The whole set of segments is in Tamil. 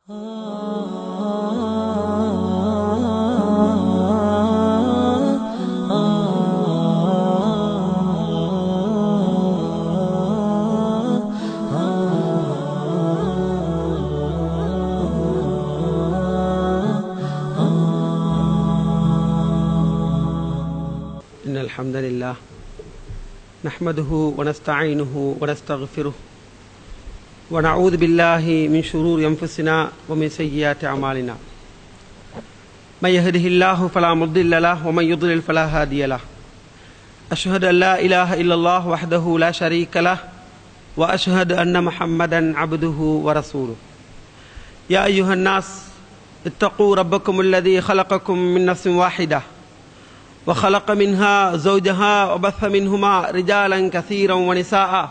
إن الحمد لله نحمده ونستعينه ونستغفره ونعوذ بالله من شرور أنفسنا ومن سيئات أعمالنا من يهده الله فلا مضل له ومن يضلل فلا هادي له أشهد أن لا إله إلا الله وحده لا شريك له وأشهد أن محمدا عبده ورسوله يا أيها الناس اتقوا ربكم الذي خلقكم من نفس واحدة وخلق منها زوجها وبث منهما رجالا كثيرا ونساء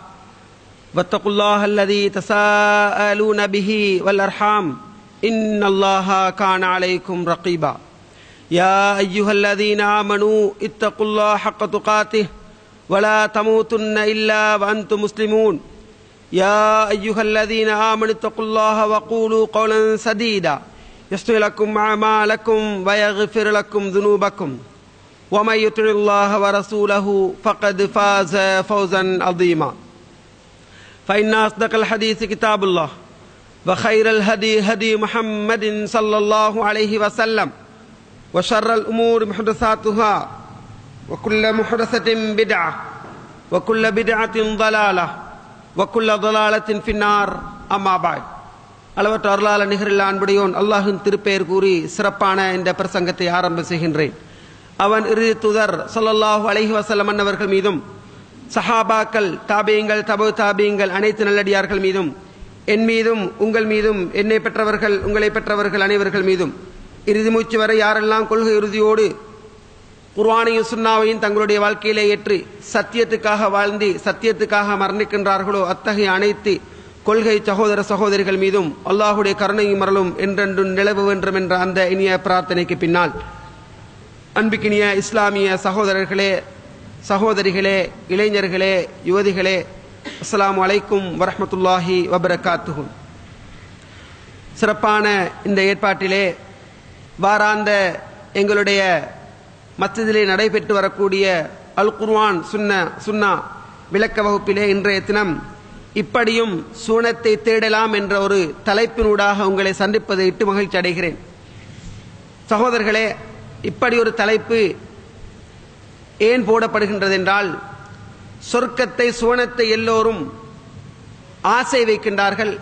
واتقوا الله الذي تساءلون به والأرحام إن الله كان عليكم رقيبا يا أيها الذين آمنوا اتقوا الله حق تقاته ولا تموتن إلا وأنتم مسلمون يا أيها الذين آمنوا اتقوا الله وقولوا قولا سديدا يصلح لكم أعمالكم ويغفر لكم ذنوبكم ومن يطع الله ورسوله فقد فاز فوزا عظيما فإن أصدق الحديث كتاب الله وخير الهدي هدي محمد صلى الله عليه وسلم وشر الأمور محدثاتها وكل محدثة بدعة وكل بدعة ضلالة وكل ضلالة في النار أما بعد அளவற்ற அருளாள நிகரில் அன்புடையோன் அல்லாஹ்வின் திருப்பெயர் கூறி சிறப்பான இந்த பிரசங்கத்தை ஆரம்ப செய்கின்றேன். அவன் இறுதி தூதர் ஸல்லல்லாஹு அலைஹி வஸல்லம் அன்னவர்கள் மீதும் சஹாபாக்கள் தாபீங்கள் தபு தாபீங்கள் அனைத்து நல்லடியார்கள் மீதும் என் மீதும் உங்கள் மீதும் என்னை பெற்றவர்கள் உங்களை பெற்றவர்கள் அனைவர்கள் மீதும் இறுதி மூச்சு வரை யாரெல்லாம் கொள்கை உறுதியோடு குர்ஆனையும் சுன்னாவையும் தங்களுடைய வாழ்க்கையிலே ஏற்று சத்தியத்துக்காக வாழ்ந்து சத்தியத்துக்காக மரணிக்கின்றார்களோ அத்தகைய அனைத்து கொள்கை சகோதர சகோதரிகள் மீதும் அல்லாஹுடைய கருணையும் மரலும் என்றென்றும் நிலவு வேண்டும் என்ற அந்த இனிய பிரார்த்தனைக்கு பின்னால் அன்பிக்கினிய இஸ்லாமிய சகோதரர்களே சகோதரிகளே இளைஞர்களே யுவதிகளே அஸ்ஸலாமு அலைக்கும் வரஹ்மத்துல்லாஹி வபரகாத்துஹு. சிறப்பான இந்த ஏற்பாட்டிலே வாராந்த எங்களுடைய மஸ்ஜிதிலே நடைபெற்று வரக்கூடிய அல் குர்ஆன் சுன்னா விளக்க வகுப்பிலே இன்றைய தினம் இப்படியும் சூனத்தை தேடலாம் என்ற ஒரு தலைப்பினூடாக உங்களை சந்திப்பதை இட்டு மகிழ்ச்சி அடைகிறேன். சகோதரர்களே, இப்படி ஒரு தலைப்பு ஏன் போடப்படுகின்றது என்றால், சொர்க்கத்தை சுவனத்தை எல்லோரும் ஆசை வைக்கின்றார்கள்.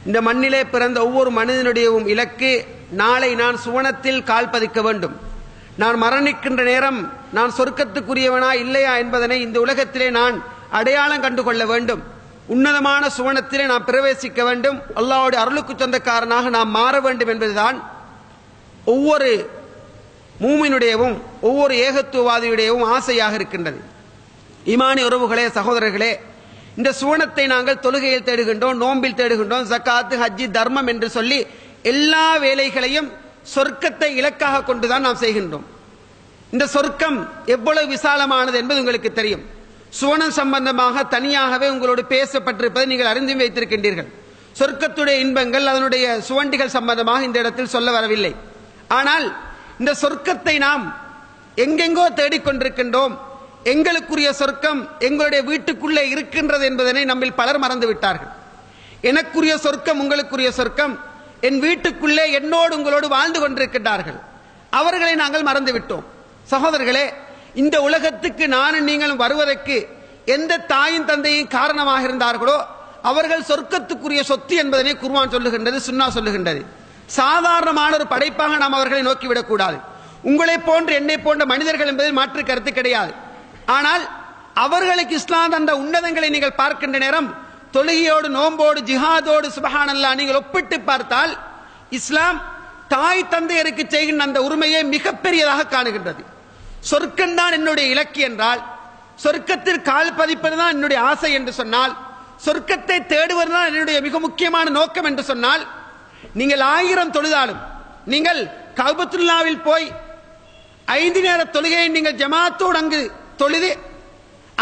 இந்த மண்ணிலே பிறந்த ஒவ்வொரு மனிதனுடையவும் இலக்கு நாளை நான் சுவனத்தில் கால் பதிக்க வேண்டும், நான் மரணிக்கின்ற நேரம் நான் சொர்க்கத்துக்குரியவனா இல்லையா என்பதனை இந்த உலகத்திலே நான் அடையாளம் கண்டுகொள்ள வேண்டும், உன்னதமான சுவனத்திலே நாம் பிரவேசிக்க வேண்டும், அல்லாஹ்வுடைய அருளுக்கு சொந்தக்காரனாக நாம் மாற வேண்டும் என்பதுதான் ஒவ்வொரு மூமினுடையவும் ஒவ்வொரு ஏகத்துவவாதியுடையவும் ஆசையாக இருக்கின்றது. ஈமானி உறவுகளே சகோதரர்களே, இந்த சுவனத்தை நாங்கள் தொழுகையில் தேடுகின்றோம், நோம்பில் தேடுகின்றோம், ஜக்காத்து ஹஜ்ஜி தர்மம் என்று சொல்லி எல்லா வேலைகளையும் சொர்க்கத்தை இலக்காக கொண்டுதான் நாம் செய்கின்றோம். இந்த சொர்க்கம் எவ்வளவு விசாலமானது என்பது உங்களுக்கு தெரியும். சுவனம் சம்பந்தமாக தனியாகவே உங்களோடு பேசப்பட்டிருப்பதை நீங்கள் அறிந்து வைத்திருக்கின்றீர்கள். சொர்க்கத்துடைய இன்பங்கள் அதனுடைய சுவண்டிகள் சம்பந்தமாக இந்த இடத்தில் சொல்ல வரவில்லை. ஆனால் இந்த சொர்க்கத்தை நாம் எங்கெங்கோ தேடிக்கொண்டிருக்கின்றோம். எங்களுக்குரிய சொர்க்கம் எங்களுடைய வீட்டுக்குள்ளே இருக்கின்றது என்பதனை நம்மில் பலர் மறந்து விட்டார்கள். எனக்குரிய சொர்க்கம் உங்களுக்குரிய சொர்க்கம் என் வீட்டுக்குள்ளே என்னோடு உங்களோடு வாழ்ந்து கொண்டிருக்கின்றார்கள். அவர்களை நாங்கள் மறந்து விட்டோம். சகோதரர்களே, இந்த உலகத்துக்கு நானும் நீங்களும் வருவதற்கு எந்த தாயும் தந்தையும் காரணமாக இருந்தார்களோ அவர்கள் சொர்க்கத்துக்குரிய சொத்து என்பதனை குர்ஆன் சொல்லுகின்றது, சுன்னா சொல்லுகின்றது. சாதாரணமான ஒரு படைப்பாக நாம் அவர்களை நோக்கிவிடக் கூடாது. உங்களை போன்ற என்னை போன்ற மனிதர்கள் என்பதில் மாற்று கருத்து கிடையாது. ஆனால் அவர்களுக்கு இஸ்லாம் தந்த உன்னதங்களை நீங்கள் பார்க்கின்ற நேரம் தொழுகையோடு நோம்போடு ஜிஹாதோடு சுப்ஹானல்லாஹ் நீங்கள் ஒப்பிட்டு பார்த்தால் இஸ்லாம் தாய் தந்தையருக்கு செய்கின்ற அந்த உரிமையை மிகப்பெரியதாக காணுகின்றது. சொர்க்கம்தான் என்னுடைய இலக்கு என்றால், சொர்க்கத்தில் கால் பதிப்பதுதான் என்னுடைய ஆசை என்று சொன்னால், சொர்க்கத்தை தேடுவதுதான் என்னுடைய மிக முக்கியமான நோக்கம் என்று சொன்னால், நீங்கள் 1000 தொழுதாலும், நீங்கள் கஅபத்துல்லாவில் போய் 5 நேர தொழுகையை நீங்கள் ஜமாத்தோடு அங்கு தொழுது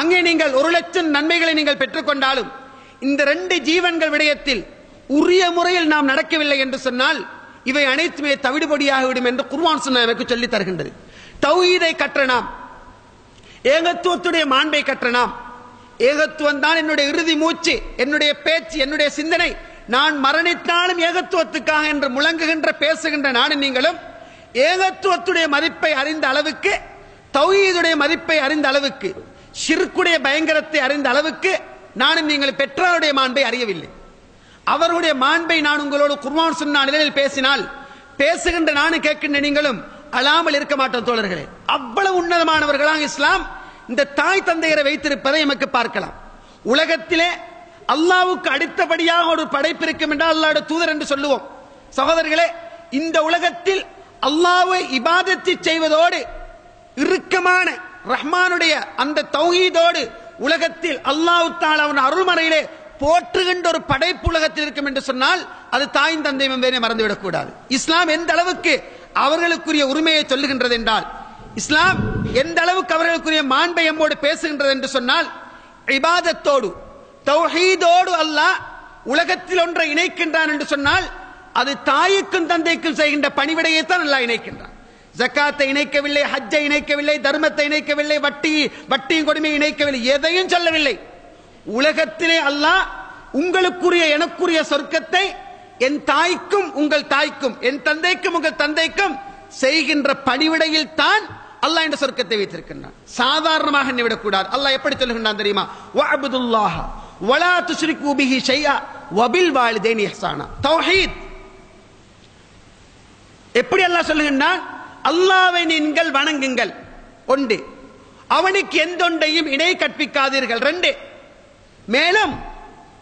அங்கே நீங்கள் 1,00,000 நன்மைகளை நீங்கள் பெற்றுக்கொண்டாலும் இந்த 2 ஜீவன்கள் விடயத்தில் உரிய முறையில் நாம் நடக்கவில்லை என்று சொன்னால் இவை அனைத்துமே தவிடுபடியாகிவிடும் என்று குர்ஆன் சுன்னா நமக்கு சொல்லி தருகின்றது. தௌஹீதை கற்ற நாம், ஏகத்துவத்துடைய மாண்பை கற்ற நாம், ஏகத்துவம் தான் என்னுடைய இறுதி மூச்சு, என்னுடைய பேச்சு, என்னுடைய சிந்தனை, நான் மரணித்தாலும் ஏகத்துவத்துக்காக என்று முழங்குகின்ற பேசுகின்ற நானும் நீங்களும் ஏகத்துவத்துடைய மதிப்பை அறிந்த அளவுக்கு, தௌஹீதுடைய மதிப்பை அறிந்த அளவுக்கு, ஷிர்க்குடைய பயங்கரத்தை அறிந்த அளவுக்கு நானும் நீங்கள் பெற்றாருடைய மாண்பை அறியவில்லை. அவருடைய மாண்பை நான் உங்களோடு குர்ஆன் சுன்னா நிலையில் பேசினால், பேசுகின்ற நானும் கேட்கின்ற நீங்களும் அழாமல் இருக்க மாட்டோம் தோழர்களே. அவ்வளவு உன்னதமானவர்களாக இஸ்லாம் இந்த தாய் தந்தையரை வைத்திருப்பதை நமக்கு பார்க்கலாம். உலகத்திலே அல்லாஹ்வுக்கு அடுத்தபடியாக ஒரு படைப்பு இருக்கும் என்றால் அல்லாஹ்வுடைய தூதர் என்று சொல்லுவோம். சகோதரர்களே, இந்த உலகத்தில் அல்லாஹ்வை இபாதத் செய்வதோடு இறுக்கமான ரஹ்மானுடைய அந்த தௌஹீதோடு உலகத்தில் அல்லாஹ் தஆலா அவன் அருள்மறையிலே போற்றுகின்ற ஒரு படைப்பு உலகத்தில் இருக்கும் என்று சொன்னால் அது தாயின் தந்தையும் வேறே மறந்துவிடக் கூடாது. இஸ்லாம் எந்த அளவுக்கு அவர்களுக்குரிய உரிமையை சொல்லுகின்றது என்றால், இஸ்லாம் எந்த அளவுக்கு அவர்களுக்குரிய மாண்பை எம்மோடு பேசுகின்றது என்று சொன்னால், இபாதத்தோடு தௌஹீதோடு அல்லாஹ் உலகத்தில் ஒன்றை இணைக்கின்றான் என்று சொன்னால் அது தாய்க்கும் தந்தைக்கும் செய்கின்ற பணிவிடையைத்தான் அல்லாஹ் இணைக்கின்றான். ஜக்காத்தை இணைக்கவில்லை, ஹஜ்ஜை இணைக்கவில்லை, தர்மத்தை இணைக்கவில்லை, வட்டியும் கொடுமையை இணைக்கவில்லை, எதையும் சொல்லவில்லை. உலகத்திலே அல்லாஹ் உங்களுக்குரிய எனக்குரிய சொர்க்கத்தை என் தாய்க்கும் உங்கள் தாய்க்கும், என் தந்தைக்கும் உங்கள் தந்தைக்கும் செய்கின்ற பணிவிடையில் தான் அல்லாஹ் இந்த சொர்க்கத்தை வைத்திருக்கின்றான். சாதாரணமாக எண்ணிவிடக்கூடாது. அல்லாஹ் எப்படி சொல்லுகின்றான் தெரியுமா? வஅபுதுல்லாஹ வலா துஷ்ரிகு பிஹி ஷைஆ வபில் வாலிதைனி இஹ்சானா. தௌஹீத் எப்படி அல்லாஹ் சொல்லுகின்றான்? அல்லாஹ்வை நீங்கள் வணங்குங்கள், ஒன்று. அவனுக்கு எந்தொன்றையும் இணை கற்பிக்காதீர்கள், ரெண்டு. மேலும்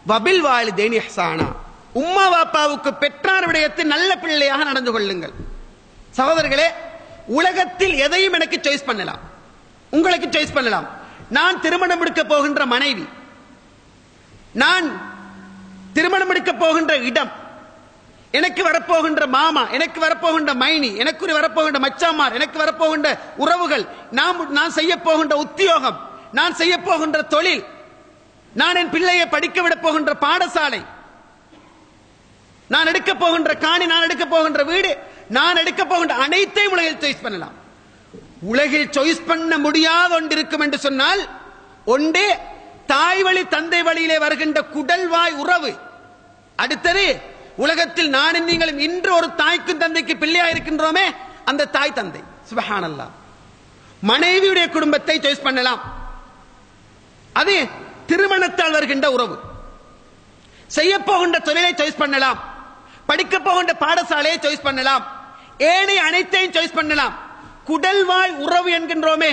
வபில் வாலிதைனி இஹ்சானா, உம்மா வாப்பாவுக்கு பெற்றார் விடயத்தில் நல்ல பிள்ளையாக நடந்து கொள்ளுங்கள். சகோதரர்களே, உலகத்தில் எதையும் எனக்கு சாய்ஸ் பண்ணலாம், உங்களுக்கு சாய்ஸ் பண்ணலாம். நான் திருமணம் எடுக்க போகின்ற மனைவி, நான் திருமணம் எடுக்க போகின்ற இடம், எனக்கு வரப்போகின்ற மாமா, எனக்கு வரப்போகின்ற மைனி, எனக்கு வரப்போகின்ற மச்சாமார், எனக்கு வரப்போகின்ற உறவுகள், நான் செய்ய போகின்ற உத்தியோகம், நான் செய்ய போகின்ற தொழில், நான் என் பிள்ளையை படிக்க விட போகின்ற பாடசாலை, நான் எடுக்க போகின்ற காணி, நான் எடுக்க போகின்ற வீடு, நான் எடுக்க போகின்ற அனைத்தையும் உலகில் சாய்ஸ் பண்ணலாம். உலகில் சாய்ஸ் பண்ண முடியாத ஒன்று இருக்கும் என்று சொன்னால், ஒன்று தாய் வழி தந்தை வழியிலே வருகின்ற குடல்வாய் உறவு. அடுத்தது, உலகத்தில் நானும் நீங்களும் இன்று ஒரு தாய்க்கும் தந்தைக்கு பிள்ளையா இருக்கின்றோமே, அந்த தாய் தந்தை. சுப்ஹானல்லாஹ். மனைவியுடைய குடும்பத்தை சாய்ஸ் பண்ணலாம், அது திருமணத்தால் வருகின்ற உறவு. செய்ய போகின்ற தொழிலை சாய்ஸ் பண்ணலாம், படிக்க போகின்ற பாடசாலையை சாய்ஸ் பண்ணலாம், ஏனைய அனைத்தையும் சாய்ஸ் பண்ணலாம். குடல்வாய் உறவு என்கின்றோமே,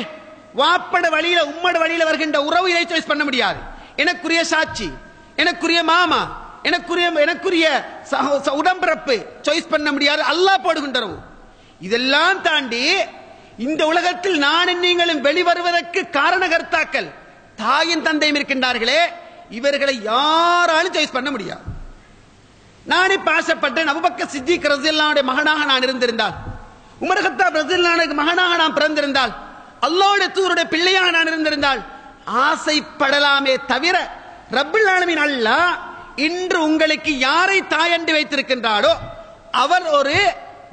வாப்பட வழியில உம்மட வழியில வருகின்ற உறவு, இதை சாய்ஸ் பண்ண முடியாது. எனக்குரிய சாட்சி, எனக்குரிய மாமா, எனக்குரிய உடம்பிறப்பு சாய்ஸ் பண்ண முடியாது, அல்லாஹ் போடுகின்ற உறவு. இதெல்லாம் தாண்டி இந்த உலகத்தில் நானும் நீங்களும் வெளிவருவதற்கு காரணகர்த்தாக்கள் தாயின் தந்தையும் இருக்கின்றார்களே, இவர்களை யாராலும் சாய்ஸ் பண்ண முடியாது. நான் இப்ப ஆசைப்பட்டேன், அபூபக்கர் சித்திக் ரலியல்லாஹு மகனாக நான் இருந்திருந்தால், உமர் கத்தாப் ரலியல்லாஹு மகனாக நான் பிறந்திருந்தால், அல்லாஹ்வுடைய தூதருடைய பிள்ளையாக நான் இருந்திருந்தால் ஆசைப்படலாமே தவிர, ரப்பல் ஆலமீன் அல்லாஹ் இன்று உங்களுக்கு யாரை தாயண்டு வைத்திருக்கின்றாரோ அவர் ஒரு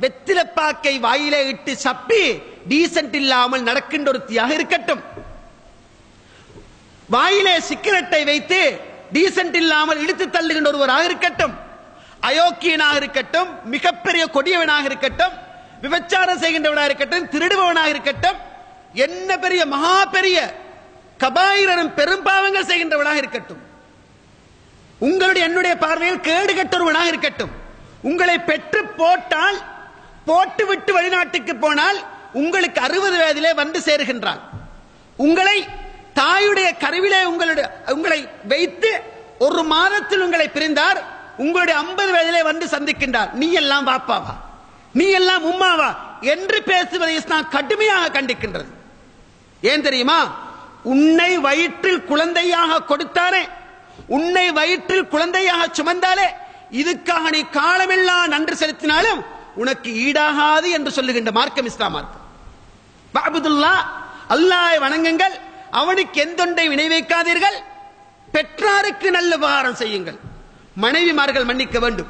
வெத்திலப்பாக்கை வாயிலே இட்டு சப்பி டீசென்ட் இல்லாமல் நடக்கின்ற ஒருத்தியாக இருக்கட்டும், வாயிலே சிகரெட்டை வைத்து டீசென்ட் இல்லாமல் இழுத்து தள்ளுகின்ற ஒருவராக இருக்கட்டும், அயோக்கியனாக இருக்கட்டும், மிகப்பெரிய கொடியவனாக இருக்கட்டும், விபச்சாரம் செய்கின்றவனாக இருக்கட்டும், திருடுபவனாக இருக்கட்டும், என்ன பெரிய மகா பெரிய கபாயிரனும் பெரும்பாவங்கள் செய்கின்றவனாக இருக்கட்டும், உங்களுடைய என்னுடைய பார்வையில் கேடு கெட்டொருவனாக இருக்கட்டும், உங்களை பெற்று போட்டால், போட்டு விட்டு வெளிநாட்டுக்கு போனால் உங்களுக்கு 60 வயதிலே வந்து சேருகின்றான், உங்களை தாயுடைய கருவிலே உங்களை வைத்து ஒரு மாதத்தில் உங்களை பிரிந்தார், உங்களுடைய 50 வயதிலே வந்து சந்திக்கின்றார். நீ எல்லாம் பாப்பாவா, நீ எல்லாம் உம்மாவா என்று பேசுவதை இஸ்லாம் கடுமையாக கண்டிக்கின்றது. ஏன் தெரியுமா? உன்னை வயிற்றில் குழந்தையாக கொடுத்தாரே, உன்னை வயிற்றில் குழந்தையாக சுமந்தாலே, இதுக்காக நீ காலமெல்லாம் நன்றி செலுத்தினாலும் உனக்கு ஈடாகாது என்று சொல்லுகின்ற மார்க்கம் இஸ்லாம் மார்க்கம். வஅபுதுல்லாஹ், அல்லாஹ்வை வணங்குங்கள், அவனுக்கு எந்தொன்றை வினை வைக்காதீர்கள், பெற்றாருக்கு நல்ல உபகாரம் செய்யுங்கள். மனைவிமார்கள் மன்னிக்க வேண்டும்.